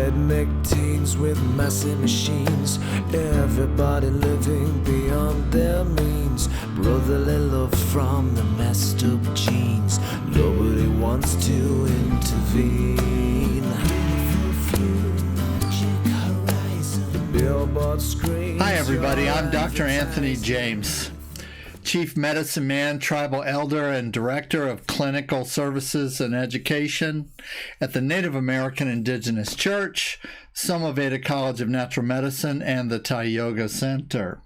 redneck teens with massive machines, everybody living beyond their means, brotherly love from the messed up genes, nobody wants to intervene. Hi everybody, I'm Dr. Anthony James, Chief Medicine Man, Tribal Elder, and Director of Clinical Services and Education at the Native American Indigenous Church, SomaVeda College of Natural Medicine, and the Thai Yoga Center.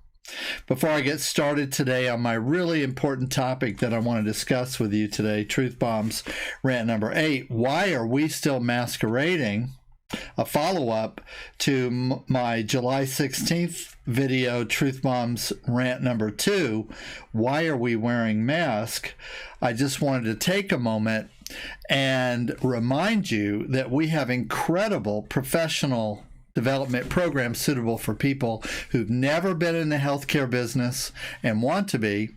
Before I get started today on my really important topic that I want to discuss with you today, Truth Bombs Rant number 8, why are we still masquerading? A follow-up to my July 16th video, Truth Bombs Rant number 2, Why Are We Wearing Masks? I just wanted to take a moment and remind you that we have incredible professional development programs suitable for people who've never been in the healthcare business and want to be,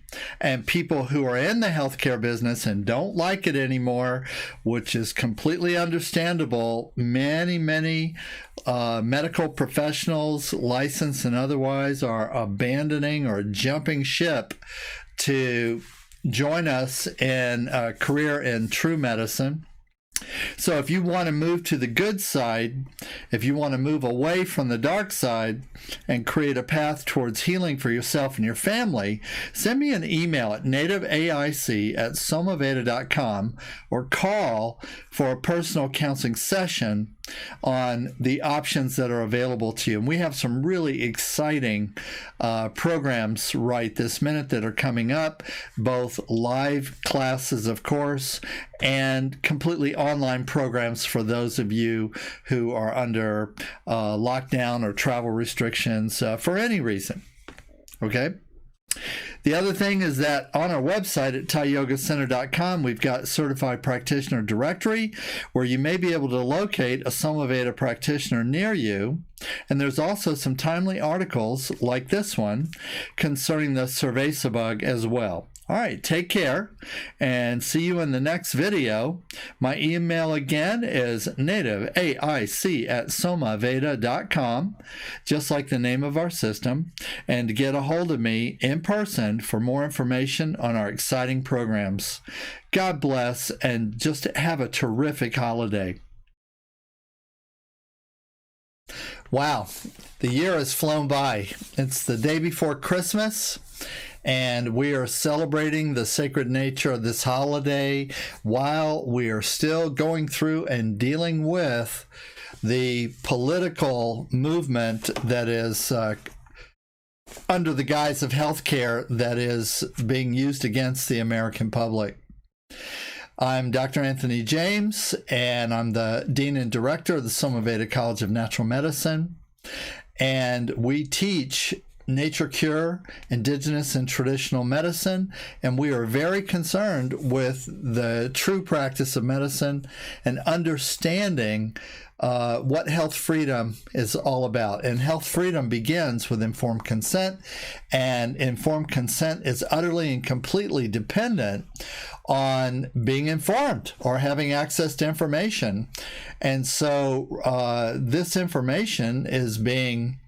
and people who are in the healthcare business and don't like it anymore, which is completely understandable. Many medical professionals, licensed and otherwise, are abandoning or jumping ship to join us in a career in true medicine. So if you want to move to the good side, if you want to move away from the dark side and create a path towards healing for yourself and your family, send me an email at nativeaic@somaveda.com or call for a personal counseling session on the options that are available to you. And we have some really exciting programs right this minute that are coming up, both live classes, of course, and completely online programs for those of you who are under lockdown or travel restrictions for any reason. Okay? The other thing is that on our website at ThaiYogaCenter.com, we've got Certified Practitioner Directory where you may be able to locate a SomaVeda practitioner near you. And there's also some timely articles like this one concerning the cerveza bug as well. All right, take care and see you in the next video. My email again is nativeaic@somaveda.com, just like the name of our system, and to get a hold of me in person for more information on our exciting programs. God bless, and just have a terrific holiday. Wow, the year has flown by. It's the day before Christmas, and we are celebrating the sacred nature of this holiday while we are still going through and dealing with the political movement that is under the guise of healthcare that is being used against the American public. I'm Dr. Anthony James, and I'm the Dean and Director of the SomaVeda College of Natural Medicine, and we teach nature cure, indigenous and traditional medicine, and we are very concerned with the true practice of medicine and understanding what health freedom is all about. And health freedom begins with informed consent, and informed consent is utterly and completely dependent on being informed or having access to information. And so this information is being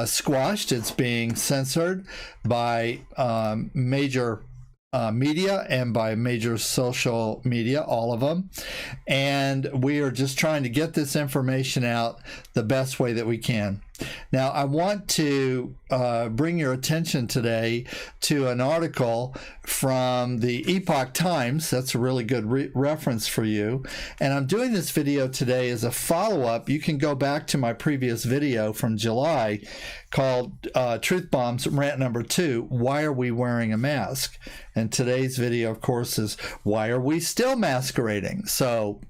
squashed. It's being censored by major media and by major social media, all of them. And we are just trying to get this information out the best way that we can. Now, I want to bring your attention today to an article from the Epoch Times. That's a really good reference for you. And I'm doing this video today as a follow-up. You can go back to my previous video from July called Truth Bombs Rant number 2, Why Are We Wearing a Mask? And today's video, of course, is Why Are We Still Masquerading? So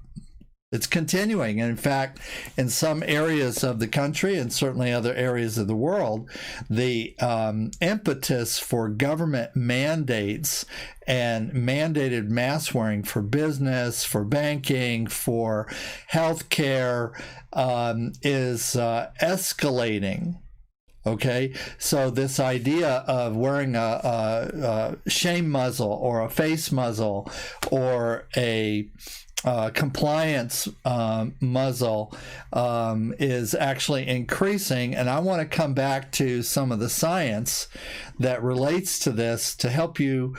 it's continuing. And in fact, in some areas of the country and certainly other areas of the world, the impetus for government mandates and mandated mask wearing for business, for banking, for healthcare is escalating. Okay, so this idea of wearing a shame muzzle or a face muzzle or a compliance muzzle is actually increasing, and I want to come back to some of the science that relates to this to help you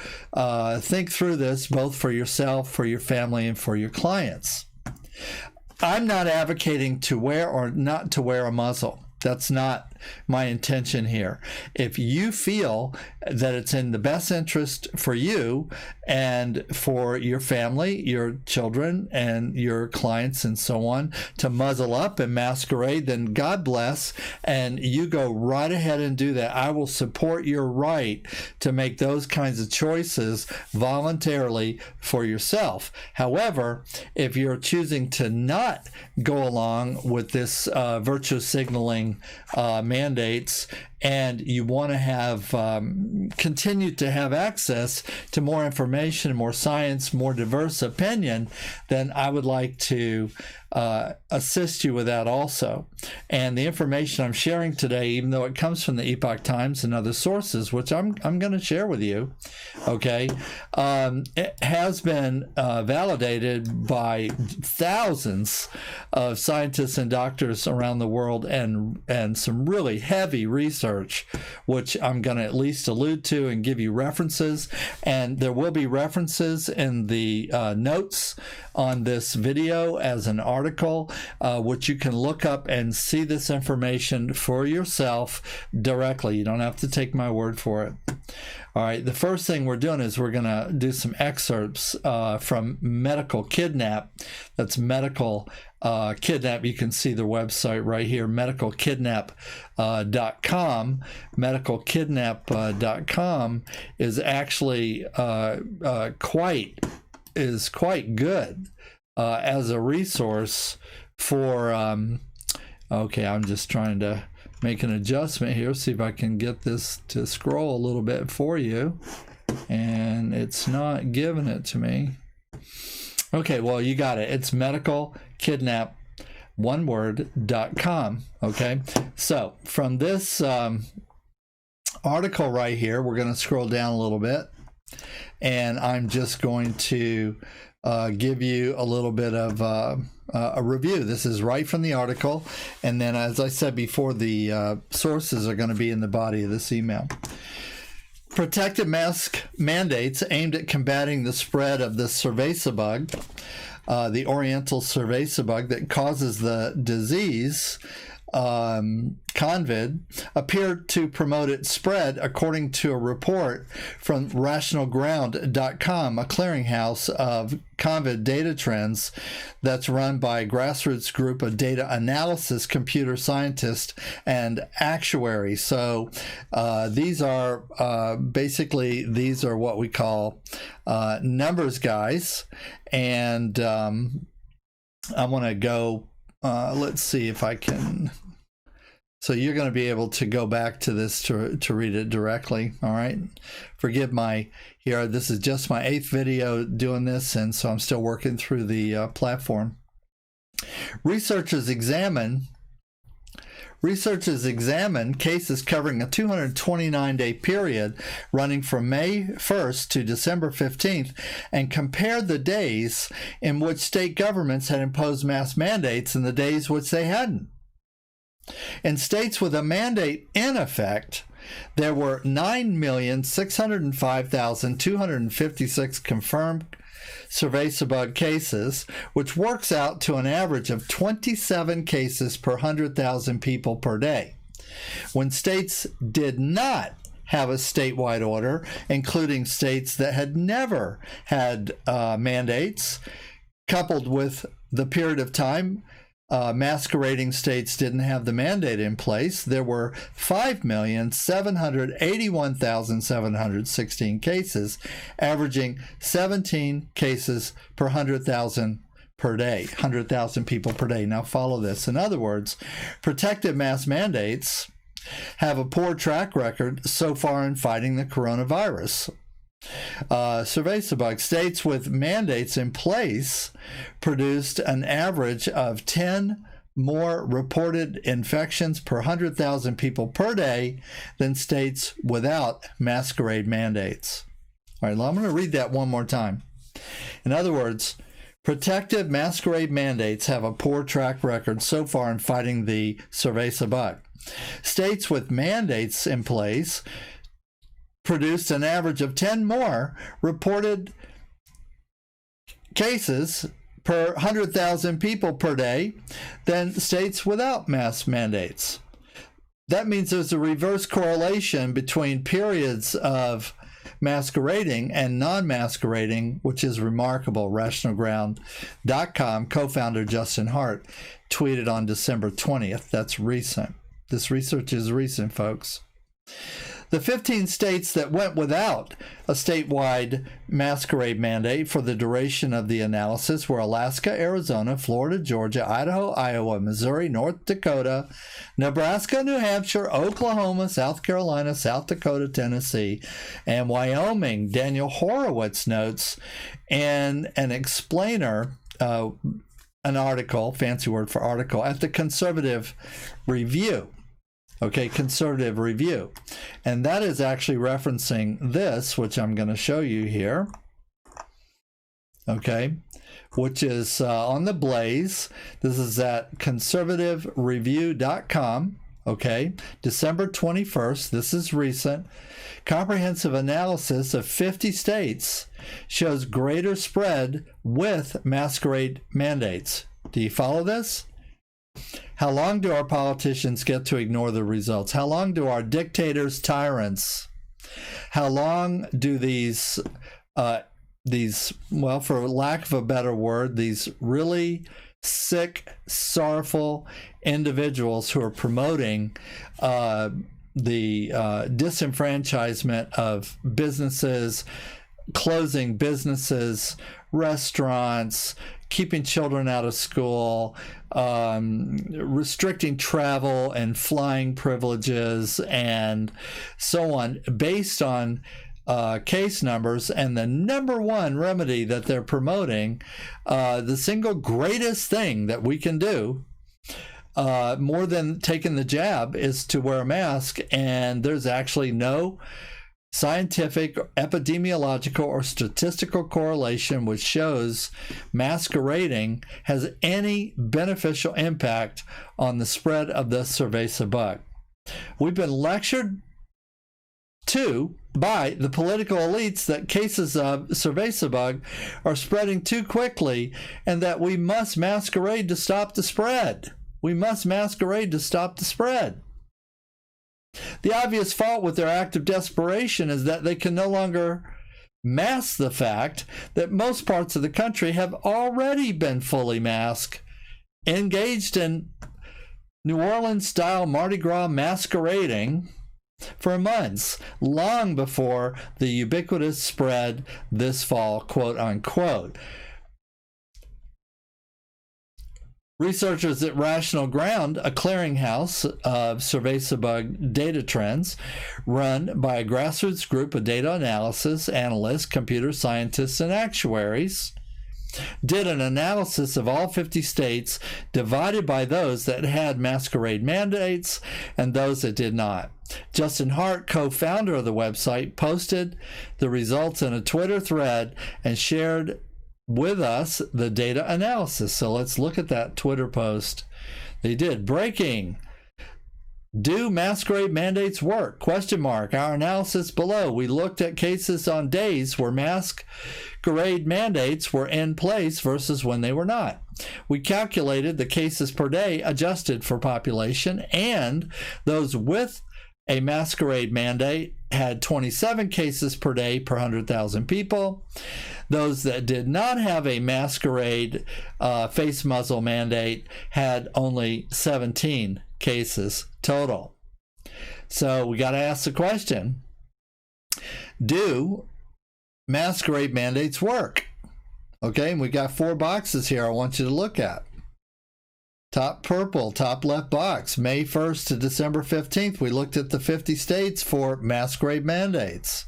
think through this, both for yourself, for your family, and for your clients. I'm not advocating to wear or not to wear a muzzle. That's not my intention here. If you feel that it's in the best interest for you and for your family, your children, and your clients and so on to muzzle up and masquerade, then God bless, and you go right ahead and do that. I will support your right to make those kinds of choices voluntarily for yourself. However, if you're choosing to not go along with this virtue signaling mandates, and you want to have continue to have access to more information, more science, more diverse opinion, then I would like to assist you with that also. And the information I'm sharing today, even though it comes from the Epoch Times and other sources, which I'm going to share with you, okay, it has been validated by thousands of scientists and doctors around the world, and some really heavy research, which I'm going to at least allude to and give you references. And there will be references in the notes on this video as an article, which you can look up and see this information for yourself directly. You don't have to take my word for it. All right, the first thing we're doing is we're going to do some excerpts from Medical Kidnap. That's Medical Kidnap. You can see the website right here, medicalkidnap.com. Medicalkidnap.com is actually quite good as a resource for, okay, I'm just trying to make an adjustment here, see if I can get this to scroll a little bit for you, and it's not giving it to me. Okay, well, you got it. It's medicalkidnap.com. Okay, so from this article right here, we're going to scroll down a little bit, and I'm just going to give you a little bit of a review. This is right from the article, and then, as I said before, the sources are going to be in the body of this email. Protective mask mandates aimed at combating the spread of the cerveza bug, the Oriental cerveza bug that causes the disease, COVID, appeared to promote its spread, according to a report from rationalground.com, a clearinghouse of COVID data trends that's run by a grassroots group of data analysis, computer scientists, and actuaries. So these are basically, these are what we call numbers guys. And I want to go, let's see if I can. So you're going to be able to go back to this to read it directly. All right. Forgive my here. This is just my 8th video doing this, and so I'm still working through the platform. Researchers examined cases covering a 229-day period running from May 1st to December 15th and compared the days in which state governments had imposed mask mandates and the days which they hadn't. In states with a mandate in effect, there were 9,605,256 confirmed cerveza bug cases, which works out to an average of 27 cases per 100,000 people per day. When states did not have a statewide order, including states that had never had mandates, coupled with the period of time masquerading states didn't have the mandate in place, there were 5,781,716 cases, averaging 17 cases per 100,000 per day, 100,000 people per day. Now follow this. In other words, protective mask mandates have a poor track record so far in fighting the coronavirus. Cerveza bug states with mandates in place produced an average of 10 more reported infections per 100,000 people per day than states without masquerade mandates. All right, well, I'm going to read that one more time. In other words, Protective masquerade mandates have a poor track record so far in fighting the cerveza bug. States with mandates in place produced an average of 10 more reported cases per 100,000 people per day than states without mask mandates. That means there's a reverse correlation between periods of masquerading and non-masquerading, which is remarkable. RationalGround.com co-founder Justin Hart tweeted on December 20th. That's recent. This research is recent, folks. The 15 states that went without a statewide masquerade mandate for the duration of the analysis were Alaska, Arizona, Florida, Georgia, Idaho, Iowa, Missouri, North Dakota, Nebraska, New Hampshire, Oklahoma, South Carolina, South Dakota, Tennessee, and Wyoming. Daniel Horowitz notes in an explainer, an article, fancy word for article, at the Conservative Review. Okay, Conservative Review. And that is actually referencing this, which I'm going to show you here. Okay, which is on the Blaze. This is at conservativereview.com. Okay, December 21st. This is recent. Comprehensive analysis of 50 states shows greater spread with masquerade mandates. Do you follow this? How long do our politicians get to ignore the results? How long do our dictators, tyrants, how long do these, well, for lack of a better word, these really sick, sorrowful individuals who are promoting the disenfranchisement of businesses, closing businesses, restaurants, keeping children out of school, restricting travel and flying privileges, and so on, based on case numbers. And the number one remedy that they're promoting, the single greatest thing that we can do, more than taking the jab, is to wear a mask. And there's actually no scientific, epidemiological, or statistical correlation which shows masquerading has any beneficial impact on the spread of the cerveza bug. We've been lectured to by the political elites that cases of cerveza bug are spreading too quickly and that we must masquerade to stop the spread. We must masquerade to stop the spread. The obvious fault with their act of desperation is that they can no longer mask the fact that most parts of the country have already been fully masked, engaged in New Orleans-style Mardi Gras masquerading for months, long before the ubiquitous spread this fall, quote unquote. Researchers at Rational Ground, a clearinghouse of cerveza bug data trends, run by a grassroots group of data analysis analysts, computer scientists, and actuaries, did an analysis of all 50 states divided by those that had masquerade mandates and those that did not. Justin Hart, co-founder of the website, posted the results in a Twitter thread and shared with us the data analysis. So let's look at that Twitter post they did. Breaking. Do masquerade mandates work? Question mark. Our analysis below. We looked at cases on days where masquerade mandates were in place versus when they were not. We calculated the cases per day adjusted for population, and those with a masquerade mandate had 27 cases per day per 100,000 people. Those that did not have a masquerade face muzzle mandate had only 17 cases total. So we got to ask the question, do masquerade mandates work? Okay, and we got 4 boxes here I want you to look at. Top purple, top left box, May 1st to December 15th, we looked at the 50 states for masquerade mandates.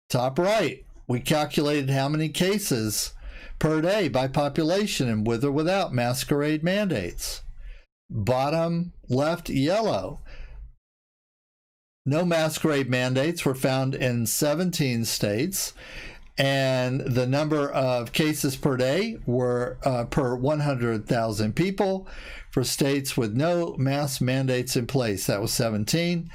Top right, we calculated how many cases per day by population and with or without masquerade mandates. Bottom left yellow, no masquerade mandates were found in 17 states. and the number of cases per day were per 100,000 people. For states with no mask mandates in place, that was 17.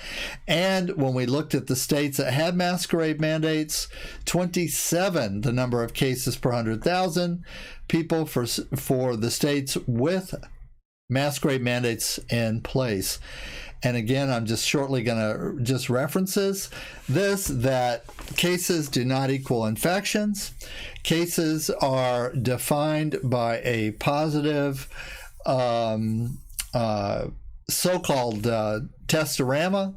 And when we looked at the states that had masquerade mandates, 27, the number of cases per 100,000 people for the states with masquerade mandates in place. And again, I'm just shortly going to just references this, that cases do not equal infections. Cases are defined by a positive so-called testorama,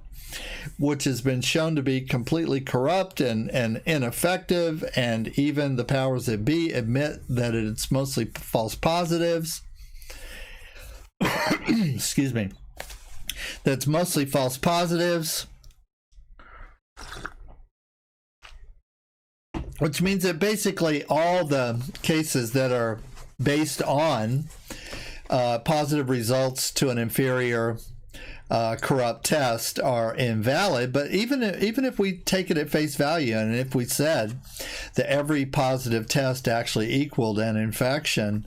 which has been shown to be completely corrupt and ineffective, and even the powers that be admit that it's mostly false positives. Excuse me. That's mostly false positives, which means that basically all the cases that are based on positive results to an inferior corrupt test are invalid. But even if we take it at face value, and if we said that every positive test actually equaled an infection,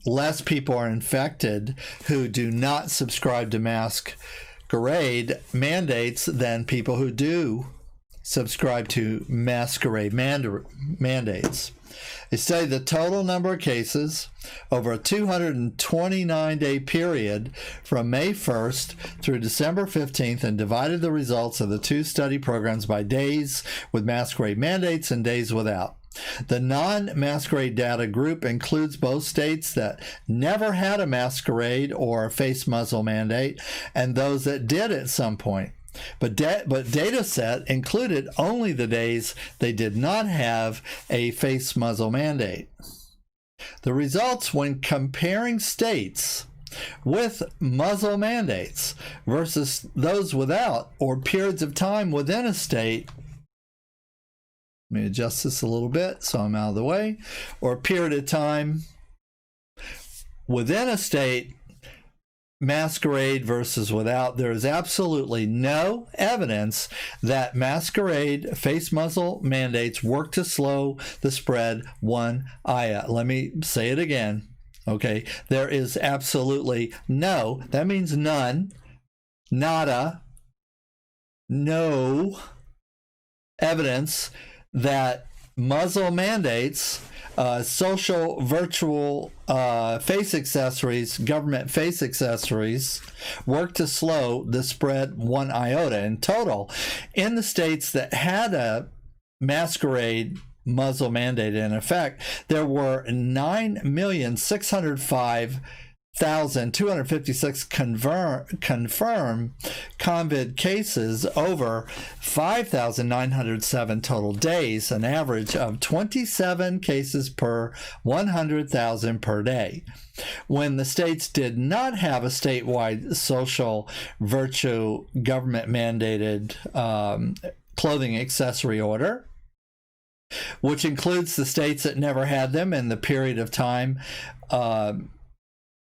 less people are infected who do not subscribe to masquerade mandates than people who do subscribe to masquerade mandates. They say the total number of cases over a 229-day period from May 1st through December 15th, and divided the results of the two study programs by days with masquerade mandates and days without. The non-masquerade data group includes both states that never had a masquerade or face muzzle mandate and those that did at some point. But data set included only the days they did not have a face muzzle mandate. The results when comparing states with muzzle mandates versus those without, or periods of time within a state. Let me adjust this a little bit so I'm out of the way. Or a period of time within a state, masquerade versus without. There is absolutely no evidence that masquerade face muzzle mandates work to slow the spread one iota. Let me say it again. Okay, there is absolutely no, that means none, nada, no evidence that muzzle mandates, social virtual face accessories, government face accessories, work to slow the spread one iota. In total, in the states that had a masquerade muzzle mandate in effect, there were 9,605,256 confirmed COVID cases over 5,907 total days, an average of 27 cases per 100,000 per day. When the states did not have a statewide social virtue government mandated clothing accessory order, which includes the states that never had them in the period of time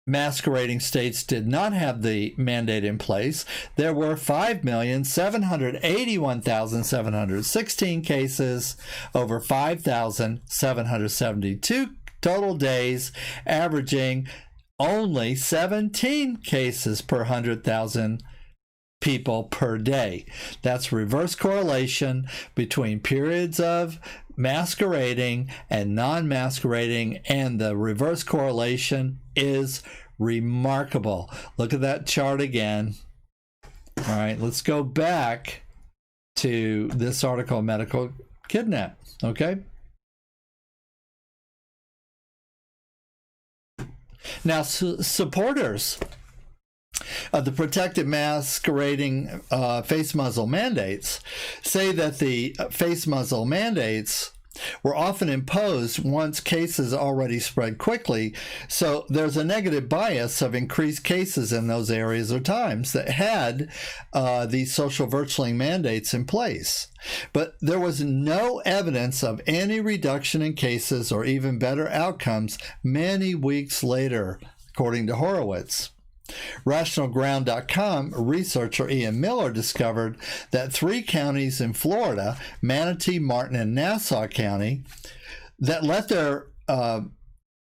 masquerading states did not have the mandate in place, there were 5,781,716 cases over 5,772 total days, averaging only 17 cases per 100,000 people per day. That's reverse correlation between periods of masquerading and non-masquerading, and the reverse correlation is remarkable. Look at that chart again. All right, let's go back to this article, Medical Kidnap, okay? Now, supporters of the protected masquerading face muzzle mandates say that the face muzzle mandates were often imposed once cases already spread quickly, so there's a negative bias of increased cases in those areas or times that had these social virtualing mandates in place. But there was no evidence of any reduction in cases or even better outcomes many weeks later, according to Horowitz. RationalGround.com researcher Ian Miller discovered that 3 counties in Florida, Manatee, Martin, and Nassau County, that let their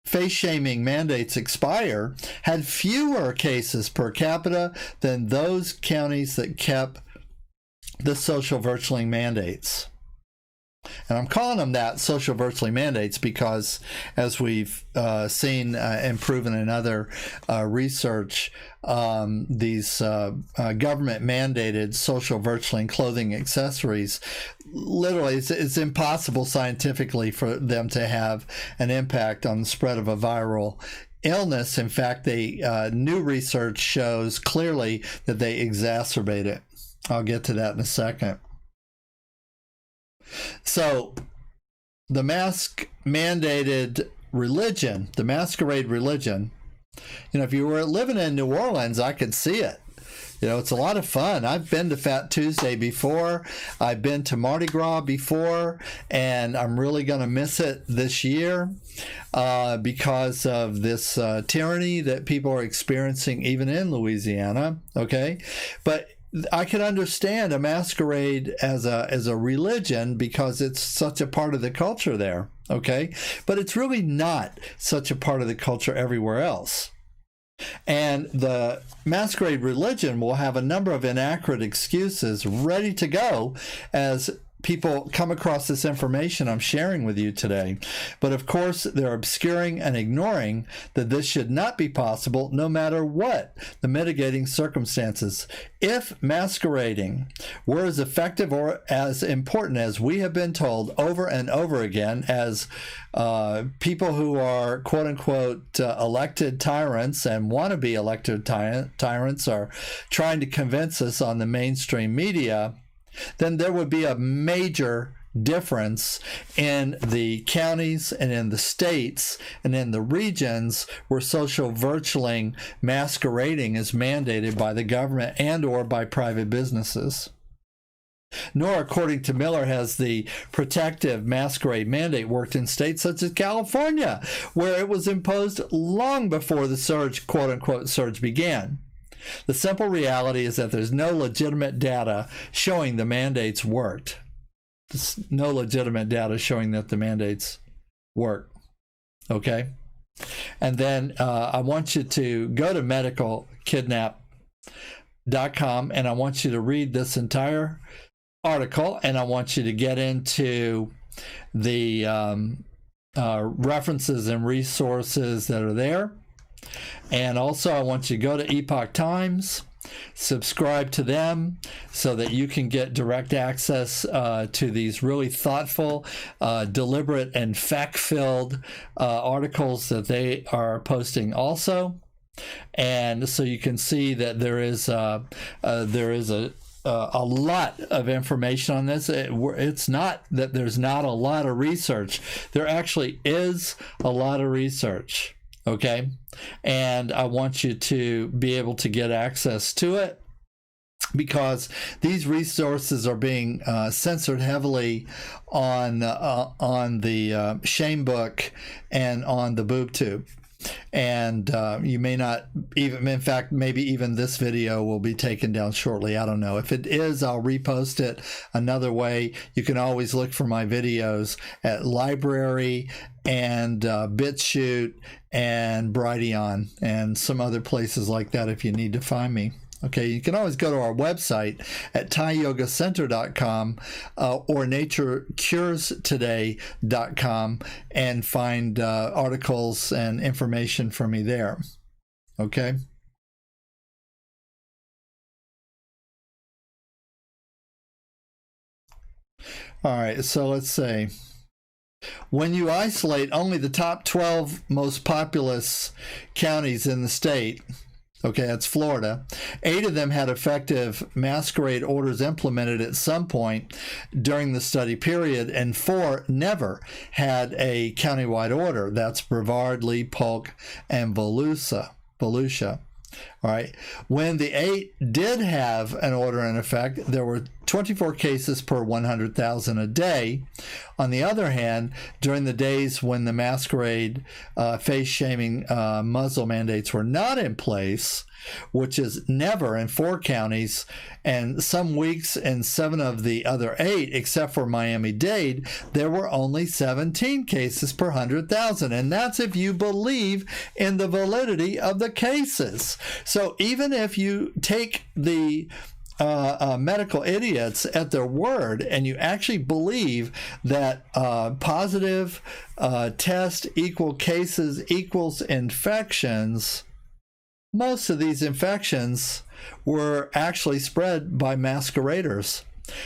face-shaming mandates expire had fewer cases per capita than those counties that kept the social virtualing mandates. And I'm calling them that, social virtualing mandates, because as we've seen and proven in other research, these government mandated social virtualing clothing accessories, literally it's impossible scientifically for them to have an impact on the spread of a viral illness. In fact, new research shows clearly that they exacerbate it. I'll get to that in a second. So the mask mandated religion, the masquerade religion, if you were living in New Orleans, I could see it. It's a lot of fun. I've been to Fat Tuesday before. I've been to Mardi Gras before, and I'm really going to miss it this year because of this tyranny that people are experiencing even in Louisiana. Okay, but I can understand a masquerade as a religion because it's such a part of the culture there, okay? But it's really not such a part of the culture everywhere else. And the masquerade religion will have a number of inaccurate excuses ready to go as people come across this information I'm sharing with you today. But of course, they're obscuring and ignoring that this should not be possible no matter what the mitigating circumstances. If masquerading were as effective or as important as we have been told over and over again, as people who are quote-unquote elected tyrants and want to be elected tyrants are trying to convince us on the mainstream media, then there would be a major difference in the counties and in the states and in the regions where social virtualing masquerading is mandated by the government and or by private businesses. Nor, according to Miller, has the protective masquerade mandate worked in states such as California, where it was imposed long before the surge, quote-unquote, surge began. The simple reality is that there's no legitimate data showing the mandates worked. There's no legitimate data showing that the mandates work. Okay? And then I want you to go to medicalkidnap.com and I want you to read this entire article, and I want you to get into the references and resources that are there. And also I want you to go to Epoch Times, subscribe to them so that you can get direct access to these really thoughtful, deliberate, and fact-filled articles that they are posting also. And so you can see that there is a lot of information on this. It's not that there's not a lot of research. There actually is a lot of research. Okay, and I want you to be able to get access to it because these resources are being censored heavily on the Shame Book and on the BoobTube. And you may not even, in fact, maybe even this video will be taken down shortly. I don't know. If it is, I'll repost it another way. You can always look for my videos at Library and BitChute and Brighteon and some other places like that if you need to find me. Okay, you can always go to our website at ThaiYogaCenter.com or NatureCuresToday.com and find articles and information from me there. Okay? All right, so let's say when you isolate only the top 12 most populous counties in the state, okay, that's Florida, 8 of them had effective masquerade orders implemented at some point during the study period, and 4 never had a countywide order. That's Brevard, Lee, Polk, and Volusia. All right. When the 8 did have an order in effect, there were 24 cases per 100,000 a day. On the other hand, during the days when the Masquerade face-shaming muzzle mandates were not in place, which is never in 4 counties, and some weeks in 7 of the other 8, except for Miami-Dade, there were only 17 cases per 100,000. And that's if you believe in the validity of the cases. So even if you take the medical idiots at their word and you actually believe that positive test equal cases equals infections, most of these infections were actually spread by masqueraders.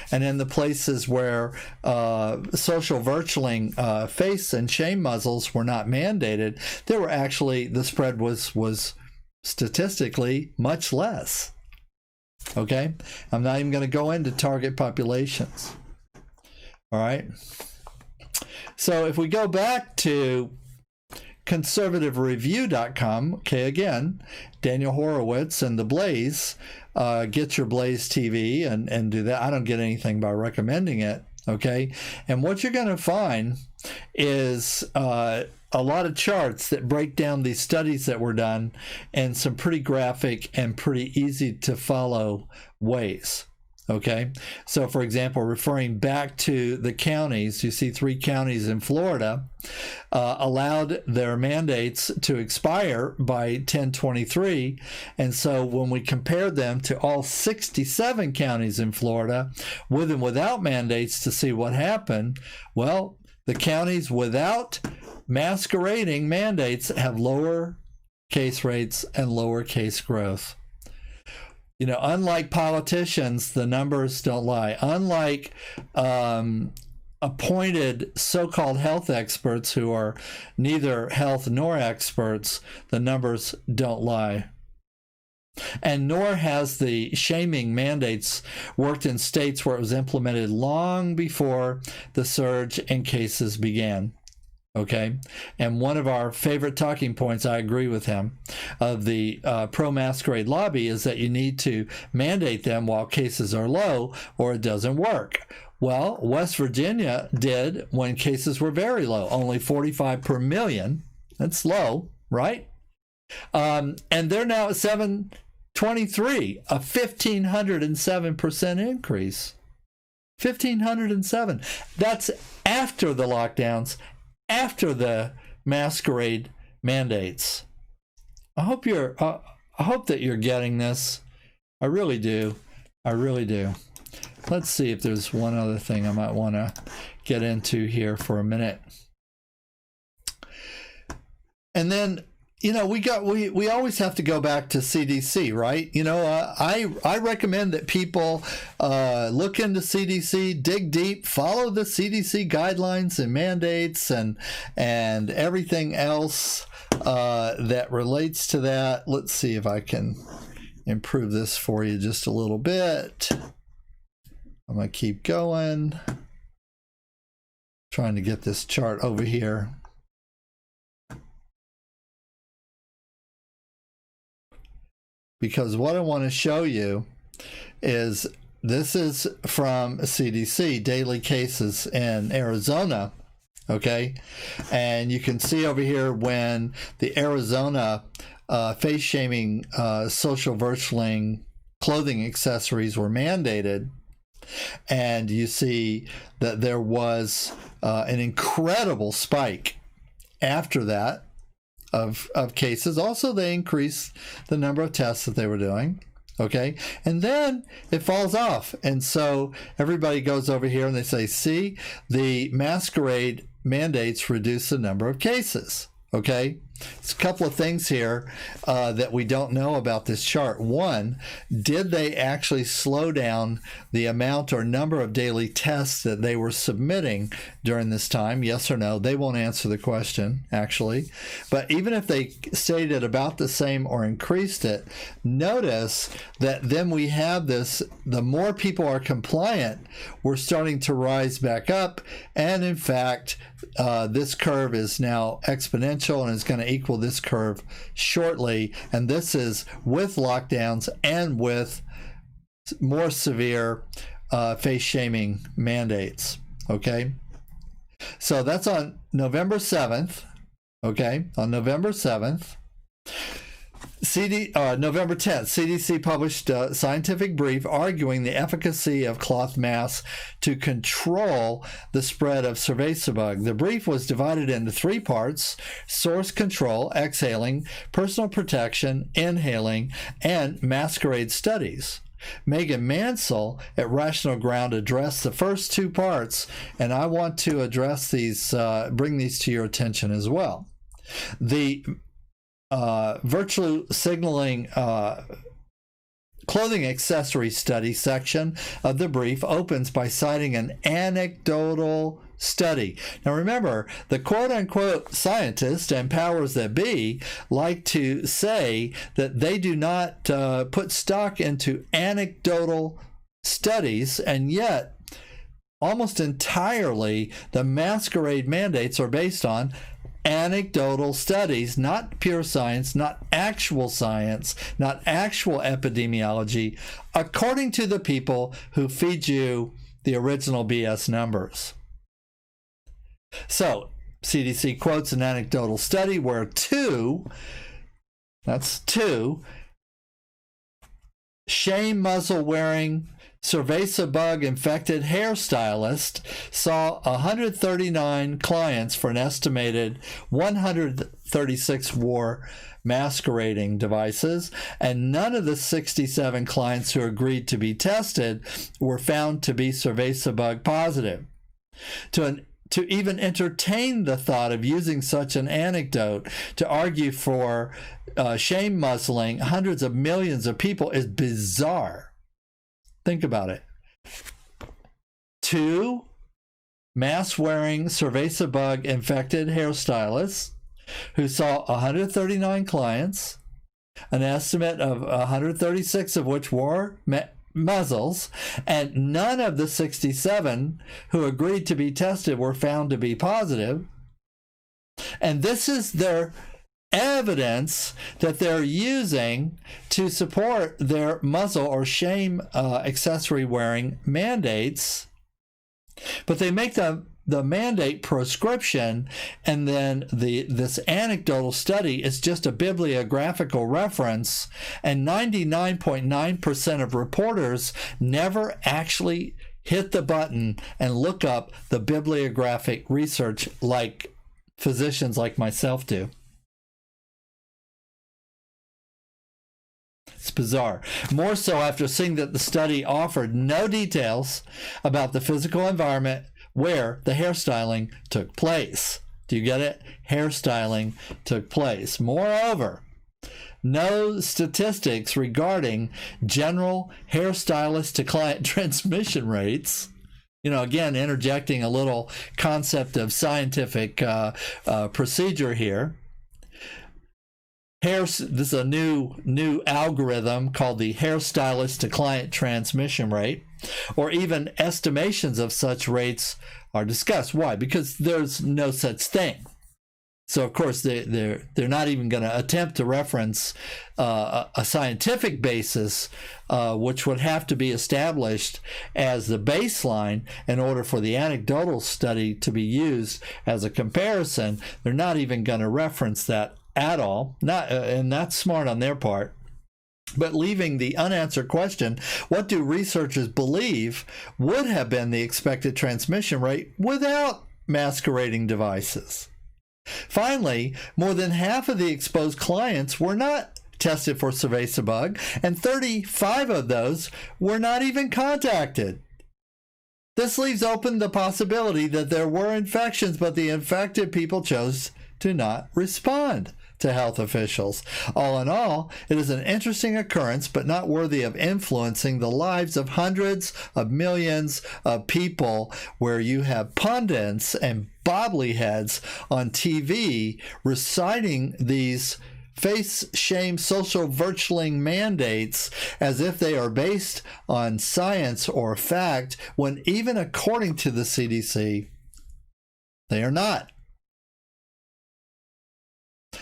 And in the places where social virtualing face and shame muzzles were not mandated, there were actually, the spread was statistically much less. Okay? I'm not even going to go into target populations. All right? So if we go back to conservativereview.com, okay, again, Daniel Horowitz and the Blaze, get your Blaze TV and do that. I don't get anything by recommending it, okay? And what you're going to find is a lot of charts that break down these studies that were done in some pretty graphic and pretty easy to follow ways. Okay, so for example, referring back to the counties, you see 3 counties in Florida allowed their mandates to expire by 10/23, and so when we compared them to all 67 counties in Florida with and without mandates to see what happened, well, the counties without masquerading mandates have lower case rates and lower case growth. You know, unlike politicians, the numbers don't lie. Unlike appointed so-called health experts who are neither health nor experts, the numbers don't lie. And nor has the shaming mandates worked in states where it was implemented long before the surge in cases began. Okay, and one of our favorite talking points, I agree with him, of the pro-masquerade lobby is that you need to mandate them while cases are low or it doesn't work. Well, West Virginia did when cases were very low, only 45 per million. That's low, right? And they're now at 723, a 1,507% increase. 1,507. That's after the lockdowns, after the masquerade mandates. I hope that you're getting this. I really do. I really do. Let's see if there's one other thing I might want to get into here for a minute. And then, you know, we always have to go back to CDC, right? You know, I recommend that people look into CDC, dig deep, follow the CDC guidelines and mandates and everything else that relates to that. Let's see if I can improve this for you just a little bit. I'm going to keep going. Trying to get this chart over here. Because what I want to show you is, this is from CDC, daily cases in Arizona, okay? And you can see over here when the Arizona face-shaming, social virtualing clothing accessories were mandated, and you see that there was an incredible spike after that of cases. Also, they increased the number of tests that they were doing. Okay, and then it falls off, and so everybody goes over here and they say, see, the masquerade mandates reduce the number of cases. Okay, there's a couple of things here that we don't know about this chart. One, did they actually slow down the amount or number of daily tests that they were submitting during this time? Yes or no? They won't answer the question, actually. But even if they stayed at about the same or increased it, notice that then we have this, the more people are compliant, we're starting to rise back up. And in fact, this curve is now exponential and is going to equal this curve shortly. And this is with lockdowns and with more severe face shaming mandates. Okay, so that's on November 7th. Okay, on November 7th. November 10th, CDC published a scientific brief arguing the efficacy of cloth masks to control the spread of cerveza bug. The brief was divided into 3 parts: source control, exhaling, personal protection, inhaling, and Masquerade Studies. Megan Mansell at Rational Ground addressed the first 2 parts, and I want to address these, bring these to your attention as well. The virtue signaling clothing accessory study section of the brief opens by citing an anecdotal study. Now remember, the quote-unquote scientists and powers that be like to say that they do not put stock into anecdotal studies, and yet almost entirely the Masquerade mandates are based on anecdotal studies, not pure science, not actual science, not actual epidemiology, according to the people who feed you the original BS numbers. So, CDC quotes an anecdotal study where 2 shame muzzle wearing cerveza bug infected hairstylist saw 139 clients for an estimated 136 wore masquerading devices, and none of the 67 clients who agreed to be tested were found to be cerveza bug positive. To even entertain the thought of using such an anecdote to argue for shame muzzling hundreds of millions of people is bizarre. Think about it. 2 mask-wearing cerveza bug infected hairstylists who saw 139 clients, an estimate of 136 of which wore muzzles, and none of the 67 who agreed to be tested were found to be positive. And this is their evidence that they're using to support their muzzle or shame accessory wearing mandates. But they make the mandate prescription, and then this anecdotal study is just a bibliographical reference, and 99.9% of reporters never actually hit the button and look up the bibliographic research like physicians like myself do. It's bizarre. More so after seeing that the study offered no details about the physical environment where the hairstyling took place. Do you get it? Hairstyling took place. Moreover, no statistics regarding general hairstylist to client transmission rates. You know, again, interjecting a little concept of scientific procedure here. This is a new algorithm called the hairstylist to client transmission rate, or even estimations of such rates are discussed. Why? Because there's no such thing. So of course they're not even going to attempt to reference a scientific basis, which would have to be established as the baseline in order for the anecdotal study to be used as a comparison. They're not even going to reference that at all. And that's smart on their part. But leaving the unanswered question, what do researchers believe would have been the expected transmission rate without masquerading devices? Finally, more than half of the exposed clients were not tested for cerveza bug, and 35 of those were not even contacted. This leaves open the possibility that there were infections, but the infected people chose to not respond to health officials. All in all, it is an interesting occurrence, but not worthy of influencing the lives of hundreds of millions of people, where you have pundits and bobblyheads on TV reciting these face shame social virtualing mandates as if they are based on science or fact, when even according to the CDC, they are not.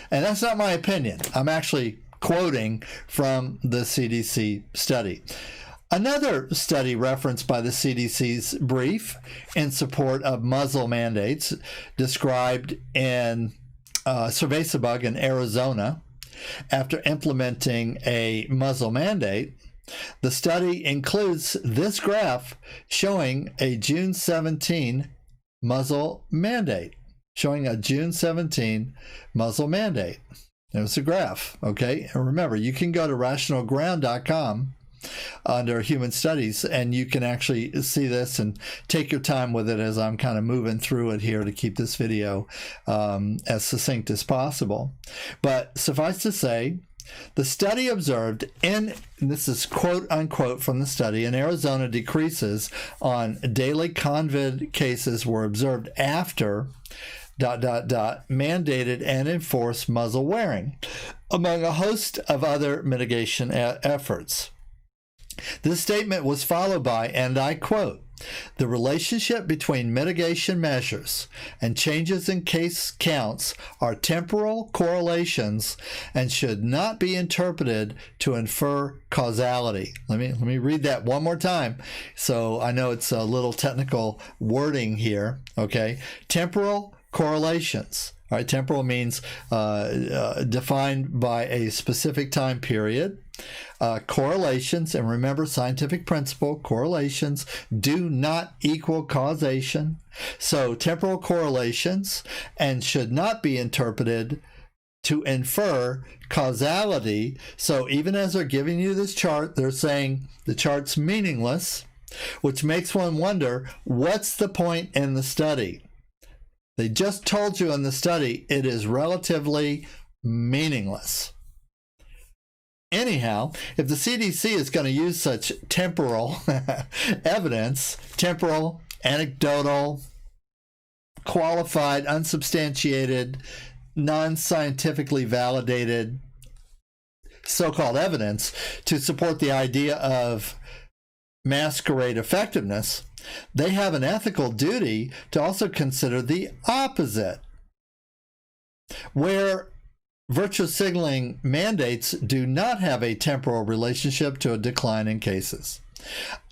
And that's not my opinion. I'm actually quoting from the CDC study. Another study referenced by the CDC's brief in support of muzzle mandates described in cerveza bug in Arizona after implementing a muzzle mandate. The study includes this graph showing a June 17 muzzle mandate, showing a June 17 muzzle mandate. There's a graph, okay? And remember, you can go to rationalground.com under human studies, and you can actually see this and take your time with it as I'm kind of moving through it here to keep this video as succinct as possible. But suffice to say, the study observed and this is quote unquote from the study, in Arizona, decreases on daily COVID cases were observed after ... mandated and enforced muzzle wearing, among a host of other mitigation efforts. This statement was followed by, and I quote, "The relationship between mitigation measures and changes in case counts are temporal correlations and should not be interpreted to infer causality." Let me read that one more time. So I know it's a little technical wording here, okay? Temporal correlations. All right, temporal means defined by a specific time period. Correlations, and remember, scientific principle, correlations do not equal causation. So temporal correlations, and should not be interpreted to infer causality. So even as they're giving you this chart, they're saying the chart's meaningless, which makes one wonder, what's the point in the study? They just told you in the study it is relatively meaningless. Anyhow, if the CDC is going to use such temporal evidence, temporal, anecdotal, qualified, unsubstantiated, non-scientifically validated so-called evidence to support the idea of masquerade effectiveness, they have an ethical duty to also consider the opposite, where virtue signaling mandates do not have a temporal relationship to a decline in cases.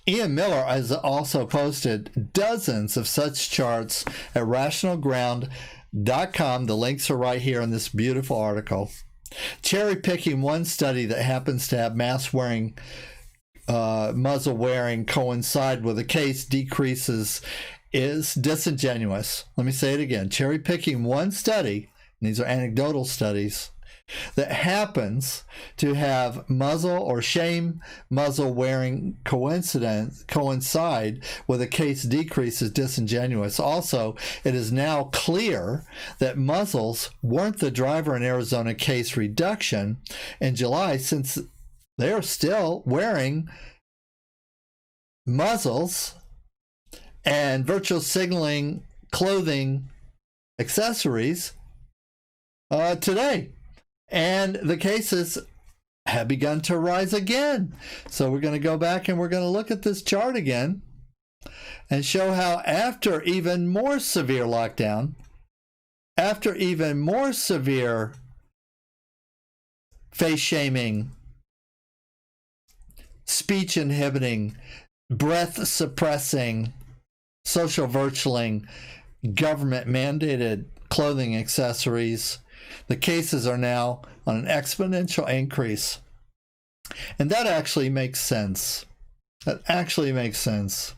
Ian Miller has also posted dozens of such charts at rationalground.com. The links are right here in this beautiful article. Cherry picking one study that happens to have muzzle wearing coincide with a case decreases is disingenuous. Let me say it again. Cherry picking one study, and these are anecdotal studies, that happens to have muzzle or shame muzzle wearing coincide with a case decrease is disingenuous. Also, it is now clear that muzzles weren't the driver in Arizona case reduction in July, since they're still wearing muzzles and virtual signaling clothing accessories today. And the cases have begun to rise again. So we're going to go back and we're going to look at this chart again and show how after even more severe lockdown, after even more severe face shaming, speech inhibiting, breath suppressing, social virtualing, government mandated clothing accessories, the cases are now on an exponential increase. And that actually makes sense. That actually makes sense.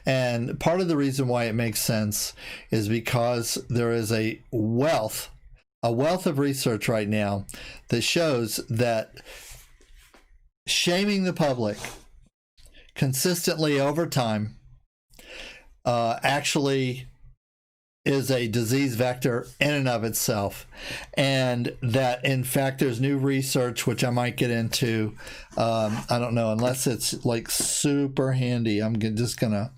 And part of the reason why it makes sense is because there is a wealth of research right now that shows that shaming the public consistently over time actually is a disease vector in and of itself, and that in fact there's new research which I might get into. I don't know, unless it's like super handy. I'm just gonna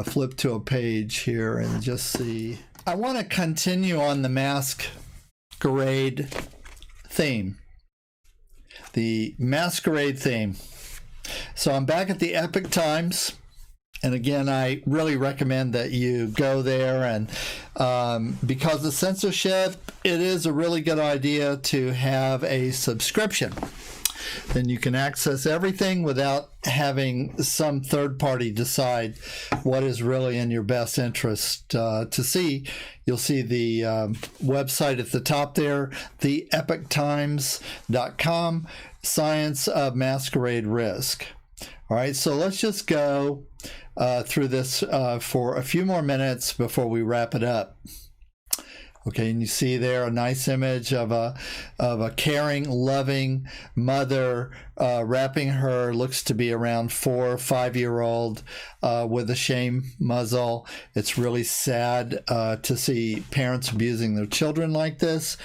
flip to a page here and just see. I want to continue on the Masquerade theme, the Masquerade theme. So I'm back at the Epic Times. And again, I really recommend that you go there, and because of censorship, it is a really good idea to have a subscription. then you can access everything without having some third party decide what is really in your best interest to see. You'll see the website at the top there, theepictimes.com, Science of Masquerade Risk. All right, so let's just go through this for a few more minutes before we wrap it up. Okay, and you see there a nice image of a caring, loving mother wrapping her, looks to be around 4 or 5 year old with a shame muzzle. It's really sad to see parents abusing their children like this.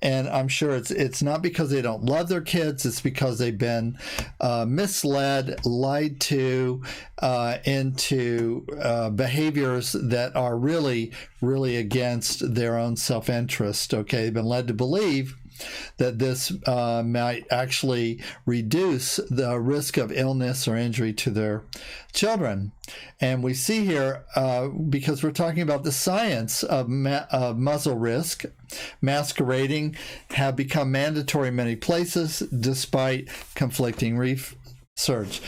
And I'm sure it's not because they don't love their kids. It's because they've been misled, lied to into behaviors that are really, really against their own self-interest. Okay, they've been led to believe that this might actually reduce the risk of illness or injury to their children. And we see here, because we're talking about the science of muzzle risk, masquerading have become mandatory in many places despite conflicting research.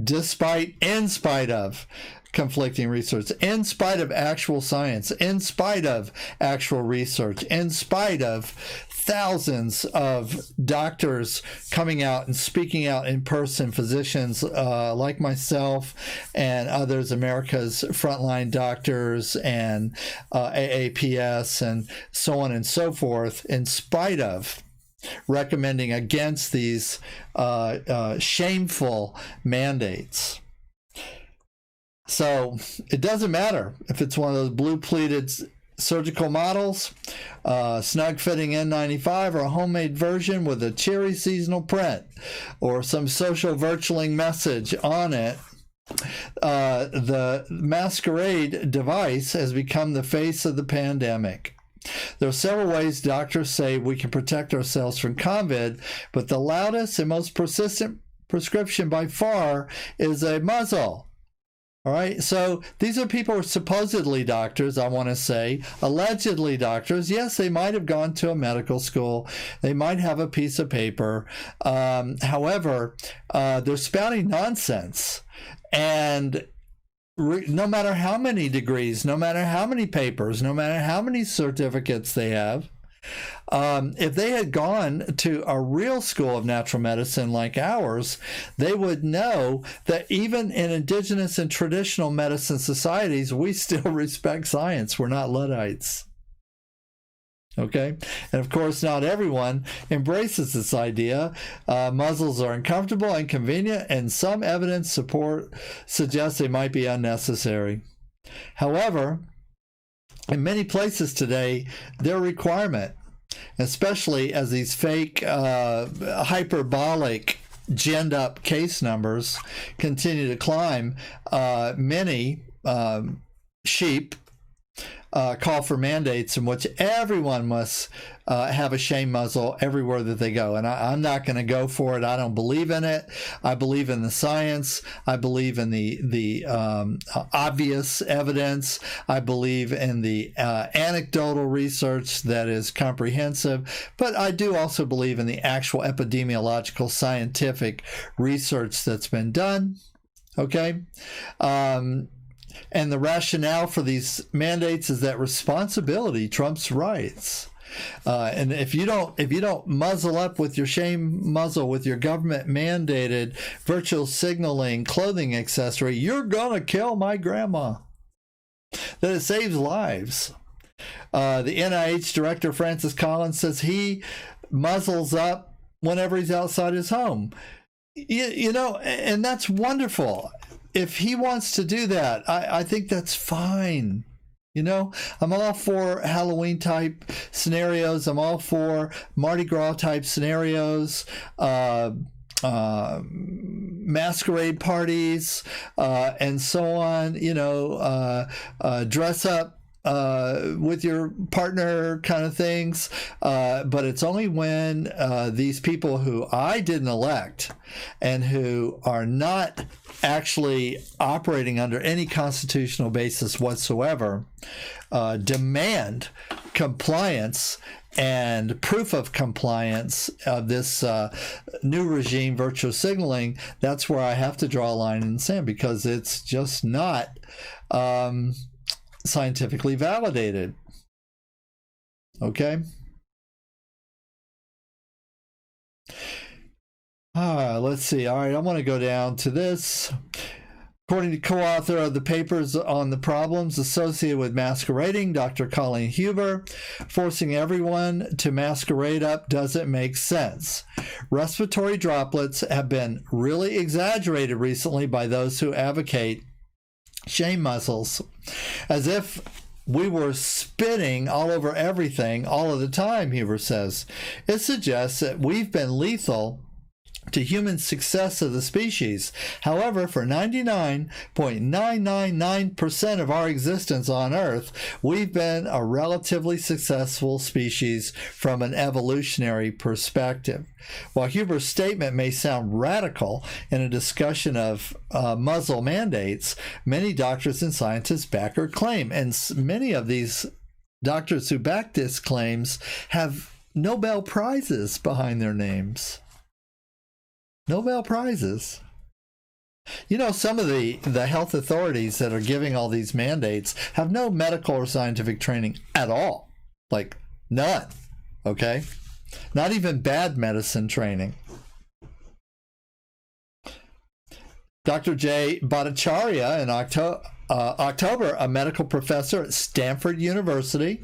In spite of conflicting research, in spite of actual science, in spite of actual research, in spite of thousands of doctors coming out and speaking out in person, physicians like myself and others, America's frontline doctors and AAPS and so on and so forth, in spite of recommending against these shameful mandates. So it doesn't matter if it's one of those blue pleated surgical models, snug fitting N95, or a homemade version with a cheery seasonal print or some social virtualing message on it. The Masquerade device has become the face of the pandemic. There are several ways doctors say we can protect ourselves from COVID, but the loudest and most persistent prescription by far is a muzzle. All right, so these are people who are supposedly doctors, I want to say, allegedly doctors. Yes, they might have gone to a medical school. They might have a piece of paper. However, they're spouting nonsense. And no matter how many degrees, no matter how many papers, no matter how many certificates they have, if they had gone to a real school of natural medicine like ours, they would know that even in indigenous and traditional medicine societies, we still respect science. We're not Luddites. Okay? And of course, not everyone embraces this idea. Muzzles are uncomfortable, inconvenient, and some evidence suggests they might be unnecessary. However, in many places today, they're a requirement, especially as these fake, hyperbolic, ginned up case numbers continue to climb. Many sheep call for mandates in which everyone must have a shame muzzle everywhere that they go. And I'm not going to go for it. I don't believe in it. I believe in the science. I believe in the obvious evidence. I believe in the anecdotal research that is comprehensive. But I do also believe in the actual epidemiological scientific research that's been done. Okay? And the rationale for these mandates is that responsibility trumps rights. And if you don't muzzle up with your shame muzzle with your government mandated virtual signaling clothing accessory, you're gonna kill my grandma. That it saves lives. The NIH director Francis Collins says he muzzles up whenever he's outside his home. You know, and that's wonderful. If he wants to do that, I think that's fine. You know, I'm all for Halloween type scenarios. I'm all for Mardi Gras type scenarios, masquerade parties, and so on. You know, dress up with your partner kind of things. But it's only when these people who I didn't elect and who are not actually operating under any constitutional basis whatsoever demand compliance and proof of compliance of this new regime, virtual signaling, that's where I have to draw a line in the sand, because it's just not scientifically validated. Okay? Let's see. All right, I want to go down to this. According to co-author of the papers on the problems associated with masquerading, Dr. Colleen Huber, forcing everyone to masquerade up doesn't make sense. Respiratory droplets have been really exaggerated recently by those who advocate shame muzzles, as if we were spitting all over everything all of the time, Huber says. It suggests that we've been lethal to human success of the species. However, for 99.999% of our existence on Earth, we've been a relatively successful species from an evolutionary perspective. While Huber's statement may sound radical in a discussion of muzzle mandates, many doctors and scientists back her claim, and many of these doctors who back this claims have Nobel Prizes behind their names. Nobel Prizes. You know, some of the health authorities that are giving all these mandates have no medical or scientific training at all. Like, none. Okay? Not even bad medicine training. Dr. Jay Bhattacharya in October, a medical professor at Stanford University,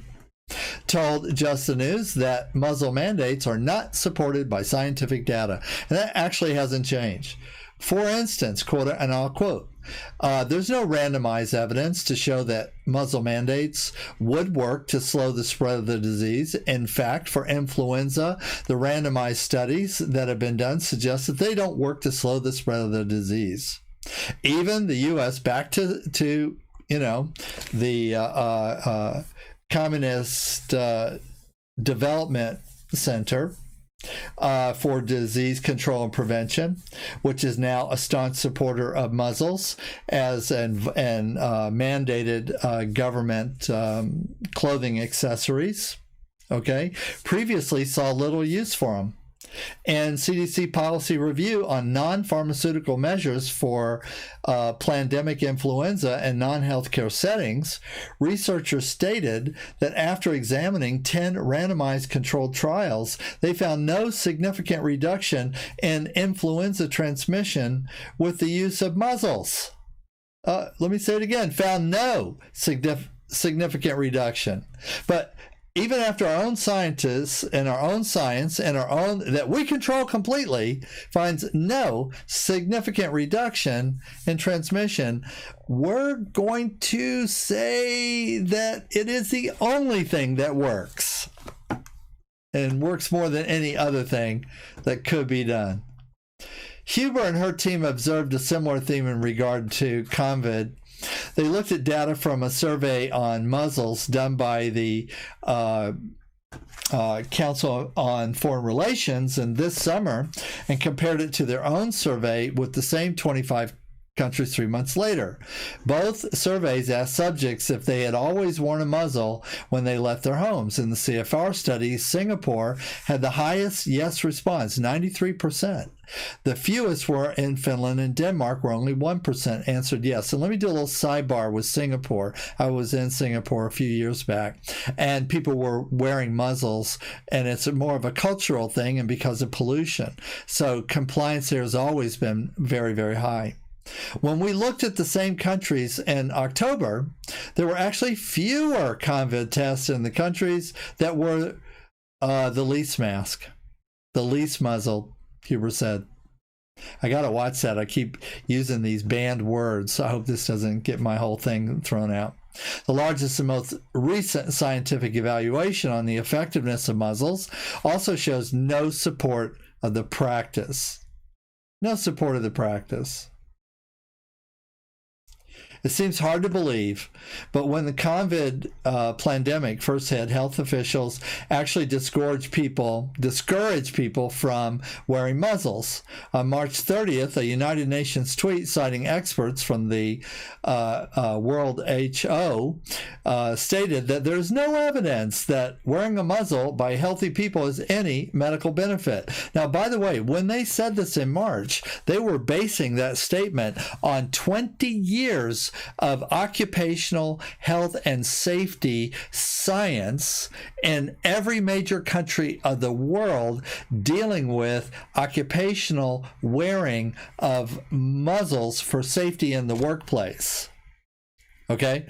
told Just the News that muzzle mandates are not supported by scientific data. And that actually hasn't changed. For instance, quote, and I'll quote, there's no randomized evidence to show that muzzle mandates would work to slow the spread of the disease. In fact, for influenza, the randomized studies that have been done suggest that they don't work to slow the spread of the disease. Even the U.S., back to you know, the Communist Development Center for Disease Control and Prevention, which is now a staunch supporter of muzzles as and mandated government clothing accessories. Okay, previously saw little use for them. And CDC policy review on non-pharmaceutical measures for pandemic influenza and non-healthcare settings, researchers stated that after examining 10 randomized controlled trials, they found no significant reduction in influenza transmission with the use of muzzles. Let me say it again, found no significant reduction. But even after our own scientists and our own science and our own that we control completely finds no significant reduction in transmission, we're going to say that it is the only thing that works, and works more than any other thing that could be done. Huber and her team observed a similar theme in regard to COVID. They looked at data from a survey on muzzles done by the Council on Foreign Relations in this summer and compared it to their own survey with the same 25 countries 3 months later. Both surveys asked subjects if they had always worn a muzzle when they left their homes. In the CFR study, Singapore had the highest yes response, 93%. The fewest were in Finland and Denmark, where only 1% answered yes. And let me do a little sidebar with Singapore. I was in Singapore a few years back, and people were wearing muzzles, and it's more of a cultural thing and because of pollution. So compliance there has always been very, very high. When we looked at the same countries in October, there were actually fewer COVID tests in the countries that were the least masked, the least muzzled, Huber said. I got to watch that. I keep using these banned words, so I hope this doesn't get my whole thing thrown out. The largest and most recent scientific evaluation on the effectiveness of muzzles also shows no support of the practice. No support of the practice. It seems hard to believe, but when the COVID pandemic first hit, health officials actually discouraged people from wearing muzzles. On March 30th, a United Nations tweet citing experts from the World HO stated that there's no evidence that wearing a muzzle by healthy people has any medical benefit. Now, by the way, when they said this in March, they were basing that statement on 20 years of occupational health and safety science in every major country of the world dealing with occupational wearing of muzzles for safety in the workplace. Okay?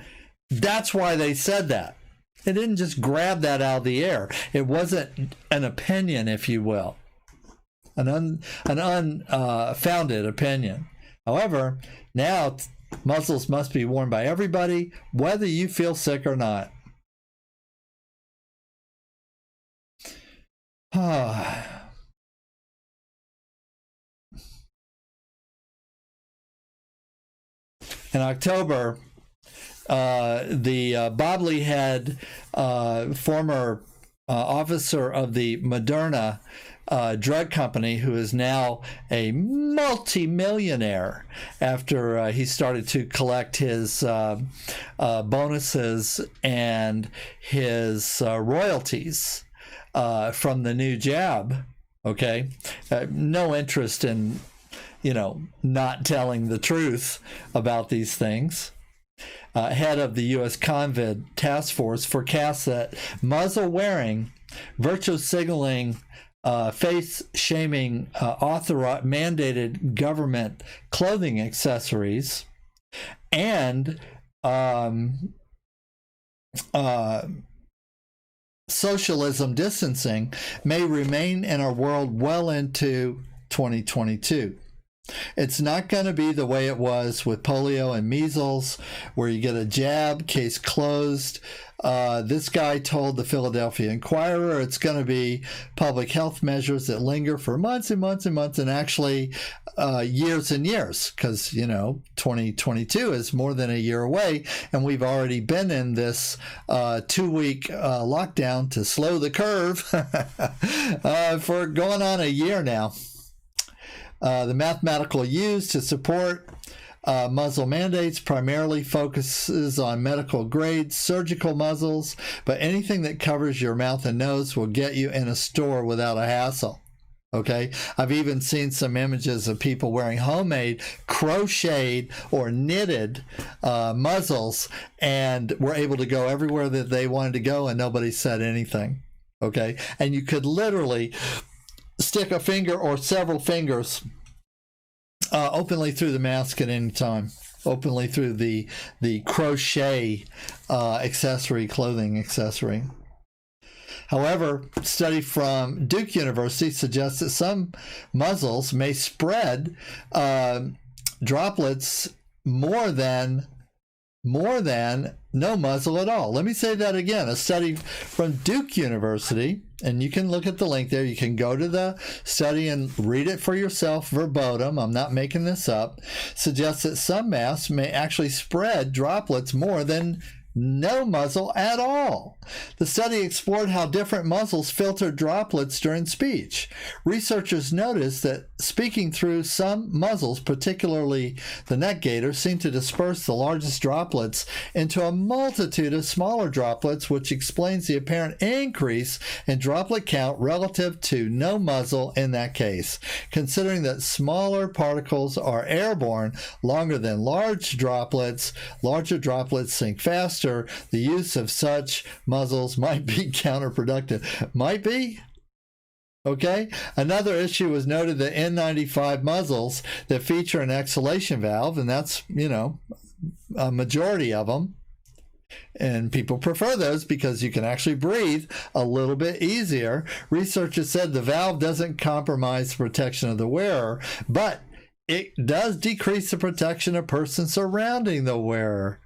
That's why they said that. They didn't just grab that out of the air. It wasn't an opinion, if you will, an unfounded opinion. However, now muzzles must be worn by everybody, whether you feel sick or not. In October, the Bobley head, former officer of the Moderna drug company, who is now a multi-millionaire after he started to collect his bonuses and his royalties from the new jab. Okay, no interest in, not telling the truth about these things. Head of the U.S. COVID task force forecasts that muzzle wearing, virtue signaling, face-shaming, mandated government clothing accessories, and socialism distancing may remain in our world well into 2022. It's not going to be the way it was with polio and measles, where you get a jab, case closed. This guy told the Philadelphia Inquirer it's going to be public health measures that linger for months and months and months, and actually years and years, because 2022 is more than a year away, and we've already been in this 2-week lockdown to slow the curve for going on a year now. The mathematical used to support muzzle mandates primarily focuses on medical grade surgical muzzles, but anything that covers your mouth and nose will get you in a store without a hassle. Okay, I've even seen some images of people wearing homemade, crocheted or knitted muzzles, and were able to go everywhere that they wanted to go, and nobody said anything. Okay, and you could literally stick a finger or several fingers openly through the mask at any time, openly through the crochet clothing accessory. However, a study from Duke University suggests that some muzzles may spread droplets more than no muzzle at all. Let me say that again. A study from Duke University, and you can look at the link there. You can go to the study and read it for yourself verbatim. I'm not making this up. Suggests that some masks may actually spread droplets more than no muzzle at all. The study explored how different muzzles filter droplets during speech. Researchers noticed that speaking through some muzzles, particularly the neck gaiter, seem to disperse the largest droplets into a multitude of smaller droplets, which explains the apparent increase in droplet count relative to no muzzle in that case. Considering that smaller particles are airborne longer than larger droplets sink faster, the use of such muzzles might be counterproductive. Might be? Okay. Another issue was noted that N95 muzzles that feature an exhalation valve, and that's, a majority of them, and people prefer those because you can actually breathe a little bit easier. Researchers said the valve doesn't compromise the protection of the wearer, but it does decrease the protection of persons surrounding the wearer.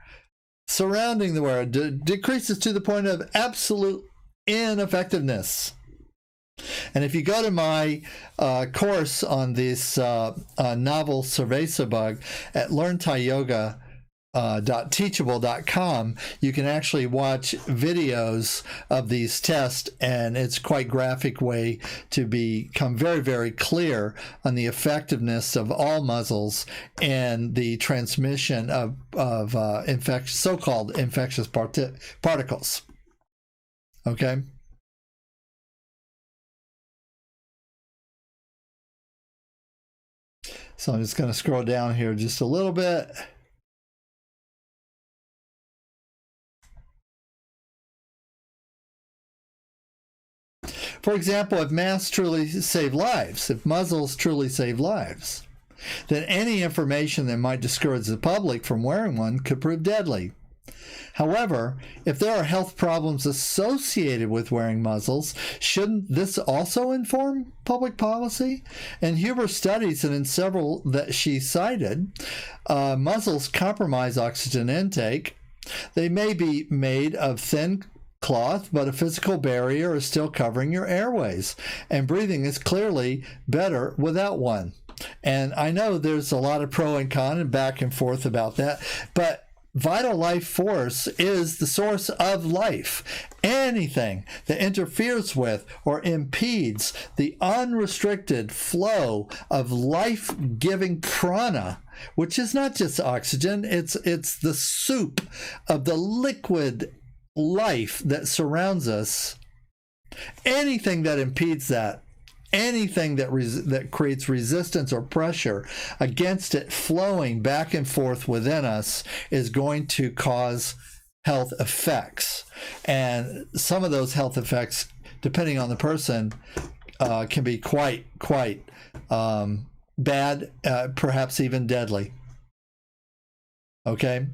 Decreases to the point of absolute ineffectiveness. And if you go to my course on this novel cerveza bug at learnthaiyoga.com, .teachable.com, you can actually watch videos of these tests, and it's quite graphic way to become very, very clear on the effectiveness of all muzzles and the transmission of so-called infectious particles. Okay. So I'm just going to scroll down here just a little bit. For example, if masks truly save lives, if muzzles truly save lives, then any information that might discourage the public from wearing one could prove deadly. However, if there are health problems associated with wearing muzzles, shouldn't this also inform public policy? In Huber's studies and in several that she cited, muzzles compromise oxygen intake. They may be made of thin cloth, but a physical barrier is still covering your airways, and breathing is clearly better without one. And I know there's a lot of pro and con and back and forth about that, but vital life force is the source of life. Anything that interferes with or impedes the unrestricted flow of life-giving prana, which is not just oxygen, it's the soup of the liquid life that surrounds us. Anything that impedes that, anything that creates resistance or pressure against it flowing back and forth within us is going to cause health effects. And some of those health effects, depending on the person, can be quite bad, perhaps even deadly. Okay,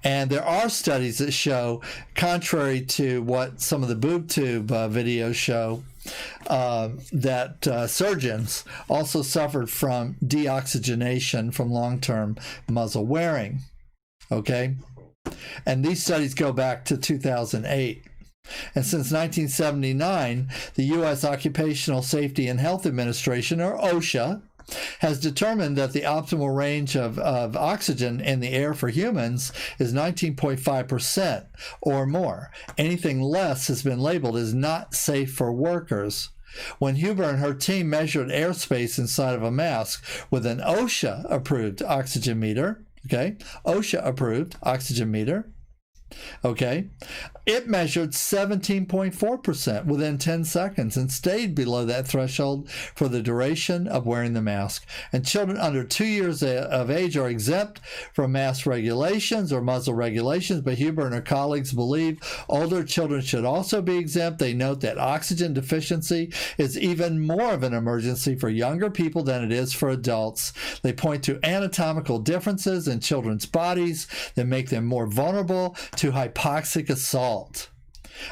and there are studies that show, contrary to what some of the boob tube videos show, that surgeons also suffered from deoxygenation from long-term muzzle wearing. Okay, and these studies go back to 2008. And since 1979, the U.S. Occupational Safety and Health Administration, or OSHA, has determined that the optimal range of oxygen in the air for humans is 19.5% or more. Anything less has been labeled as not safe for workers. When Huber and her team measured airspace inside of a mask with an OSHA-approved oxygen meter, okay, OSHA-approved oxygen meter, okay, it measured 17.4% within 10 seconds and stayed below that threshold for the duration of wearing the mask. And children under 2 years of age are exempt from mask regulations or muzzle regulations, but Huber and her colleagues believe older children should also be exempt. They note that oxygen deficiency is even more of an emergency for younger people than it is for adults. They point to anatomical differences in children's bodies that make them more vulnerable to hypoxic assault.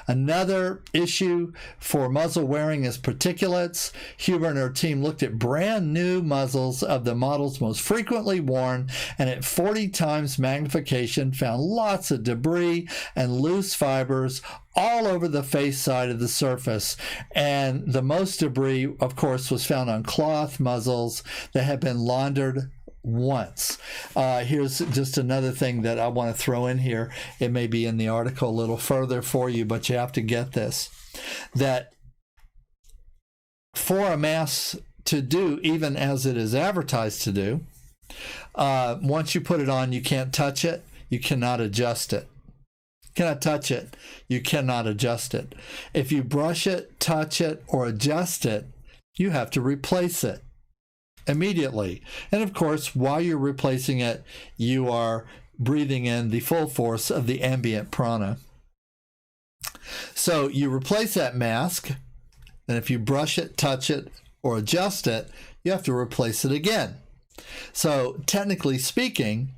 Another issue for muzzle wearing is particulates. Huber and her team looked at brand new muzzles of the models most frequently worn, and at 40 times magnification found lots of debris and loose fibers all over the face side of the surface. And the most debris, of course, was found on cloth muzzles that had been laundered once. Here's just another thing that I want to throw in here. It may be in the article a little further for you, but you have to get this. That for a mask to do, even as it is advertised to do, once you put it on, you can't touch it. You cannot adjust it. You cannot touch it. You cannot adjust it. If you brush it, touch it, or adjust it, you have to replace it immediately. And of course, while you're replacing it, you are breathing in the full force of the ambient prana. So you replace that mask, and if you brush it, touch it, or adjust it, you have to replace it again. So technically speaking,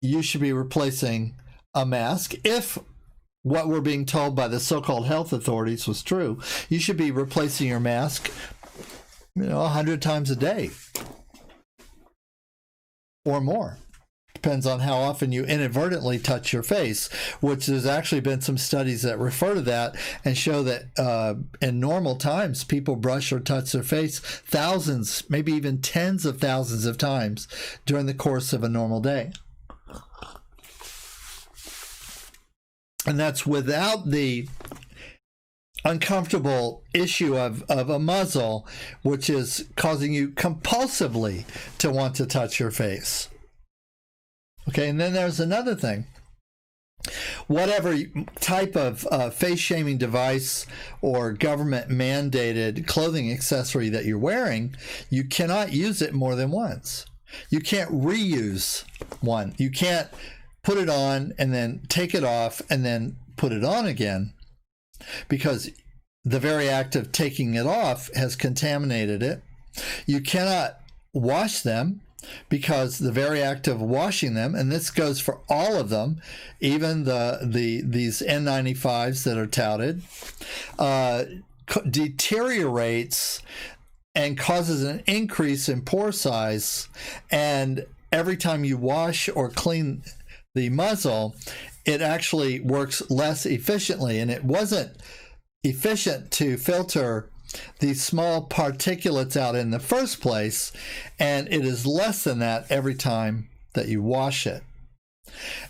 you should be replacing a mask. If what we're being told by the so-called health authorities was true, you should be replacing your mask 100 times a day or more. Depends on how often you inadvertently touch your face, which there's actually been some studies that refer to that and show that in normal times, people brush or touch their face thousands, maybe even tens of thousands of times during the course of a normal day. And that's without the uncomfortable issue of a muzzle, which is causing you compulsively to want to touch your face. Okay, and then there's another thing. Whatever type of face-shaming device or government-mandated clothing accessory that you're wearing, you cannot use it more than once. You can't reuse one. You can't put it on and then take it off and then put it on again, because the very act of taking it off has contaminated it. You cannot wash them, because the very act of washing them, and this goes for all of them, even these N95s that are touted, deteriorates and causes an increase in pore size. And every time you wash or clean the muzzle, it actually works less efficiently. And it wasn't efficient to filter these small particulates out in the first place, and it is less than that every time that you wash it.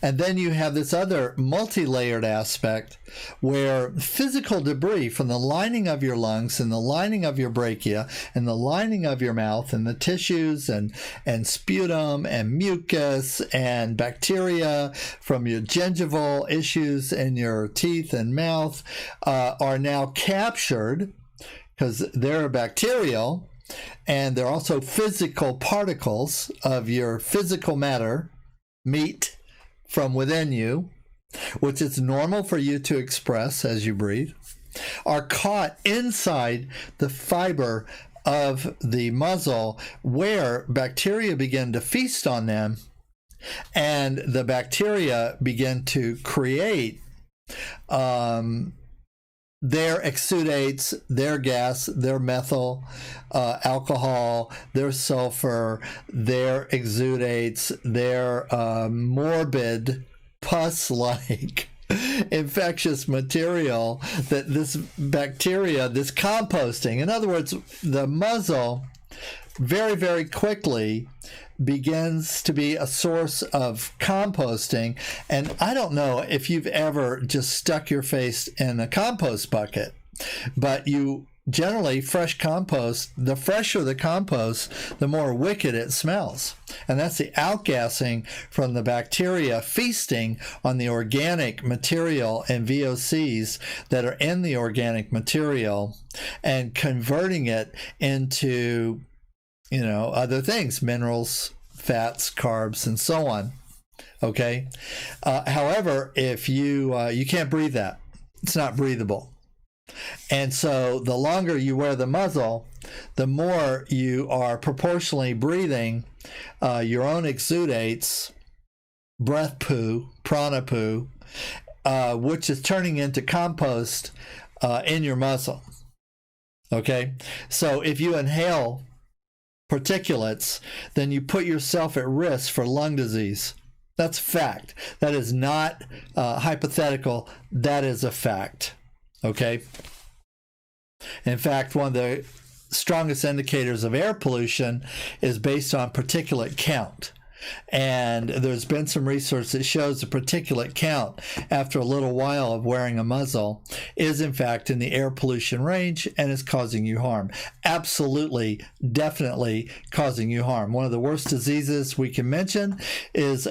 And then you have this other multi-layered aspect where physical debris from the lining of your lungs and the lining of your bronchia and the lining of your mouth and the tissues and sputum and mucus and bacteria from your gingival issues in your teeth and mouth are now captured, because they're bacterial, and they're also physical particles of your physical matter, meat, from within you, which is normal for you to express as you breathe, are caught inside the fiber of the muzzle, where bacteria begin to feast on them, and the bacteria begin to create their exudates, their gas, their methyl alcohol, their sulfur, their exudates, their morbid pus-like infectious material that this bacteria, this composting. In other words, the muzzle very, very quickly begins to be a source of composting. And I don't know if you've ever just stuck your face in a compost bucket, but you generally, fresh compost, the fresher the compost, the more wicked it smells. And that's the outgassing from the bacteria feasting on the organic material and VOCs that are in the organic material and converting it into, other things, minerals, fats, carbs, and so on. Okay. However, if you can't breathe that, it's not breathable. And so the longer you wear the muzzle, the more you are proportionally breathing your own exudates, breath poo, prana poo, which is turning into compost in your muzzle. Okay. So if you inhale particulates, then you put yourself at risk for lung disease. That's fact. That is not hypothetical. That is a fact. Okay? In fact, one of the strongest indicators of air pollution is based on particulate count. And there's been some research that shows the particulate count after a little while of wearing a muzzle is in fact in the air pollution range and is causing you harm. Absolutely, definitely causing you harm. One of the worst diseases we can mention is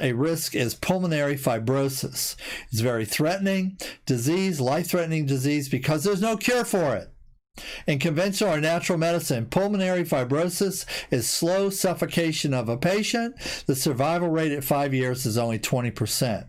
pulmonary fibrosis. It's a very threatening disease, life-threatening disease, because there's no cure for it. In conventional or natural medicine, pulmonary fibrosis is slow suffocation of a patient. The survival rate at 5 years is only 20%.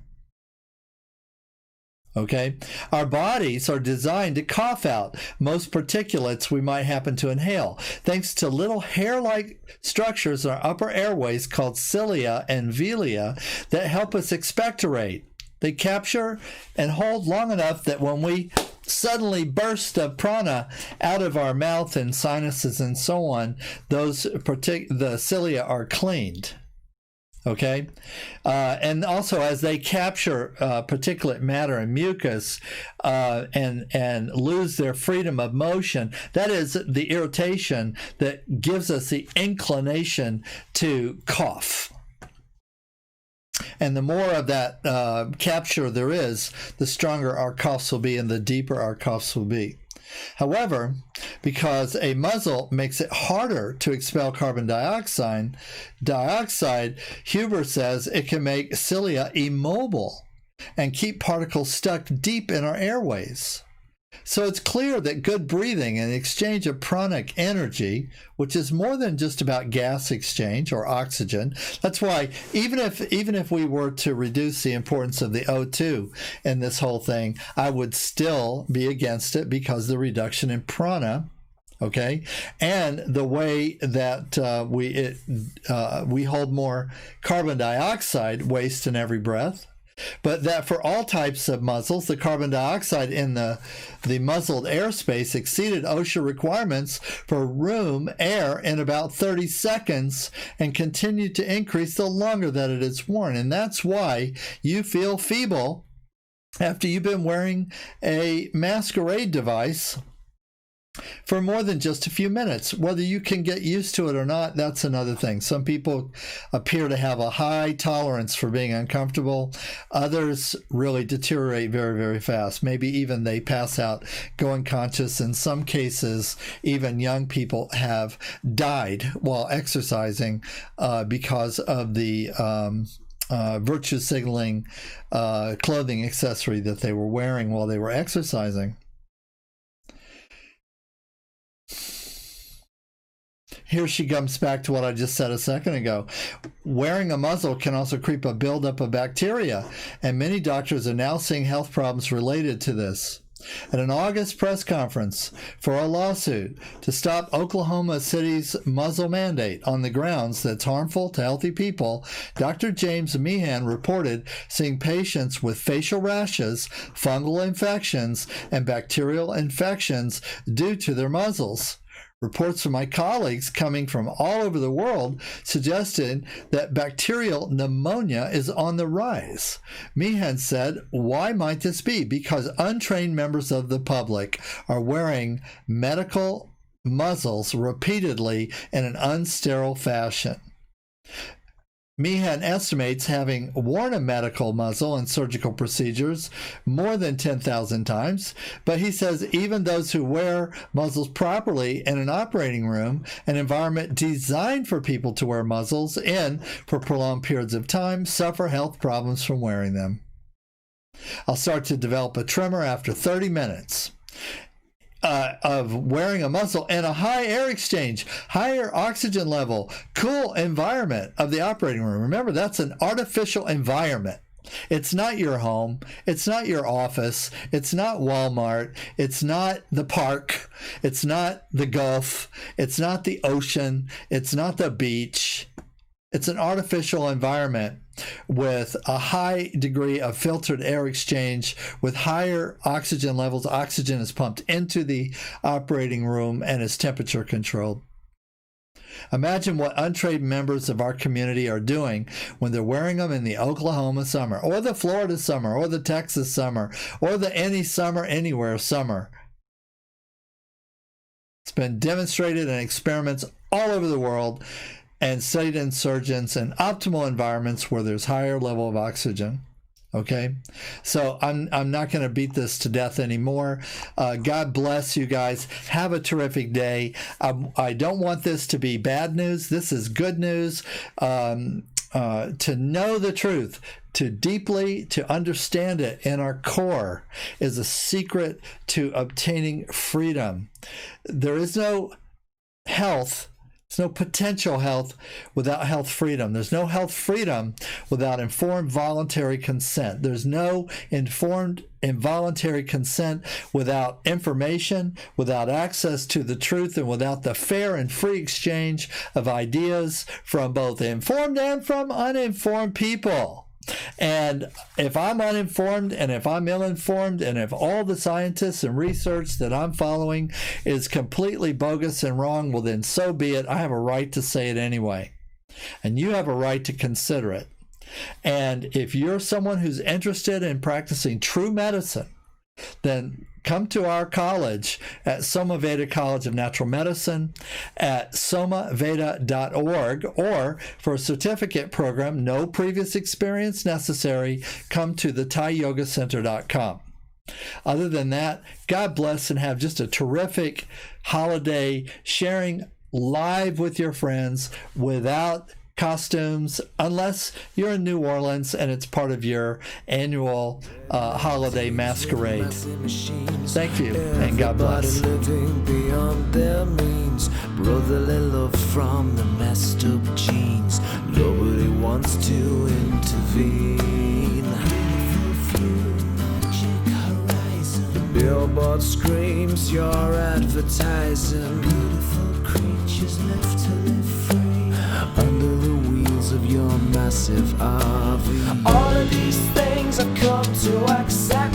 Okay? Our bodies are designed to cough out most particulates we might happen to inhale, thanks to little hair-like structures in our upper airways called cilia and villi that help us expectorate. They capture and hold long enough that when we suddenly burst of prana out of our mouth and sinuses and so on, the cilia are cleaned. Okay? And also as they capture particulate matter and mucus and lose their freedom of motion, that is the irritation that gives us the inclination to cough. And the more of that capture there is, the stronger our coughs will be and the deeper our coughs will be. However, because a muzzle makes it harder to expel carbon dioxide, Huber says it can make cilia immobile and keep particles stuck deep in our airways. So it's clear that good breathing and exchange of pranic energy, which is more than just about gas exchange or oxygen. That's why even if we were to reduce the importance of the O2 in this whole thing, I would still be against it because the reduction in prana, okay, and the way that we hold more carbon dioxide waste in every breath. But that for all types of muzzles, the carbon dioxide in the muzzled airspace exceeded OSHA requirements for room air in about 30 seconds and continued to increase the longer that it is worn. And that's why you feel feeble after you've been wearing a Masquerade device for more than just a few minutes. Whether you can get used to it or not, that's another thing. Some people appear to have a high tolerance for being uncomfortable. Others really deteriorate very, very fast. Maybe even they pass out, go unconscious. In some cases, even young people have died while exercising because of the virtue signaling clothing accessory that they were wearing while they were exercising. Here she comes back to what I just said a second ago. Wearing a muzzle can also create a buildup of bacteria, and many doctors are now seeing health problems related to this. At an August press conference for a lawsuit to stop Oklahoma City's muzzle mandate on the grounds that it's harmful to healthy people, Dr. James Meehan reported seeing patients with facial rashes, fungal infections, and bacterial infections due to their muzzles. Reports from my colleagues coming from all over the world suggested that bacterial pneumonia is on the rise. Meehan said, why might this be? Because untrained members of the public are wearing medical muzzles repeatedly in an unsterile fashion. Meehan estimates having worn a medical muzzle in surgical procedures more than 10,000 times, but he says even those who wear muzzles properly in an operating room, an environment designed for people to wear muzzles in for prolonged periods of time, suffer health problems from wearing them. I'll start to develop a tremor after 30 minutes. Of wearing a muzzle and a high air exchange, higher oxygen level, cool environment of the operating room. Remember, that's an artificial environment. It's not your home. It's not your office. It's not Walmart. It's not the park. It's not the Gulf. It's not the ocean. It's not the beach. It's an artificial environment with a high degree of filtered air exchange with higher oxygen levels. Oxygen is pumped into the operating room and is temperature controlled. Imagine what untrained members of our community are doing when they're wearing them in the Oklahoma summer, or the Florida summer, or the Texas summer, or the any summer, anywhere summer. It's been demonstrated in experiments all over the world and studied in surgeons in optimal environments where there's higher level of oxygen. Okay, so I'm not going to beat this to death anymore. God bless you guys. Have a terrific day. I don't want this to be bad news. This is good news. To know the truth, to understand it in our core is a secret to obtaining freedom. There is no health. There's no potential health without health freedom. There's no health freedom without informed voluntary consent. There's no informed involuntary consent without information, without access to the truth, and without the fair and free exchange of ideas from both informed and from uninformed people. And if I'm uninformed and if I'm ill-informed and if all the scientists and research that I'm following is completely bogus and wrong, well then so be it. I have a right to say it anyway. And you have a right to consider it. And if you're someone who's interested in practicing true medicine, then come to our college at SomaVeda College of Natural Medicine at SomaVeda.org, or for a certificate program, no previous experience necessary, come to the ThaiYogaCenter.com. Other than that, God bless and have just a terrific holiday, sharing live with your friends without costumes, unless you're in New Orleans and it's part of your annual holiday masquerade. Thank you, and God bless. Living beyond their means, brotherly love from the messed up genes. Nobody wants to intervene. The billboard screams you're advertising. Beautiful creatures left to live free under the wheels of your massive RV. All of these things I've come to accept.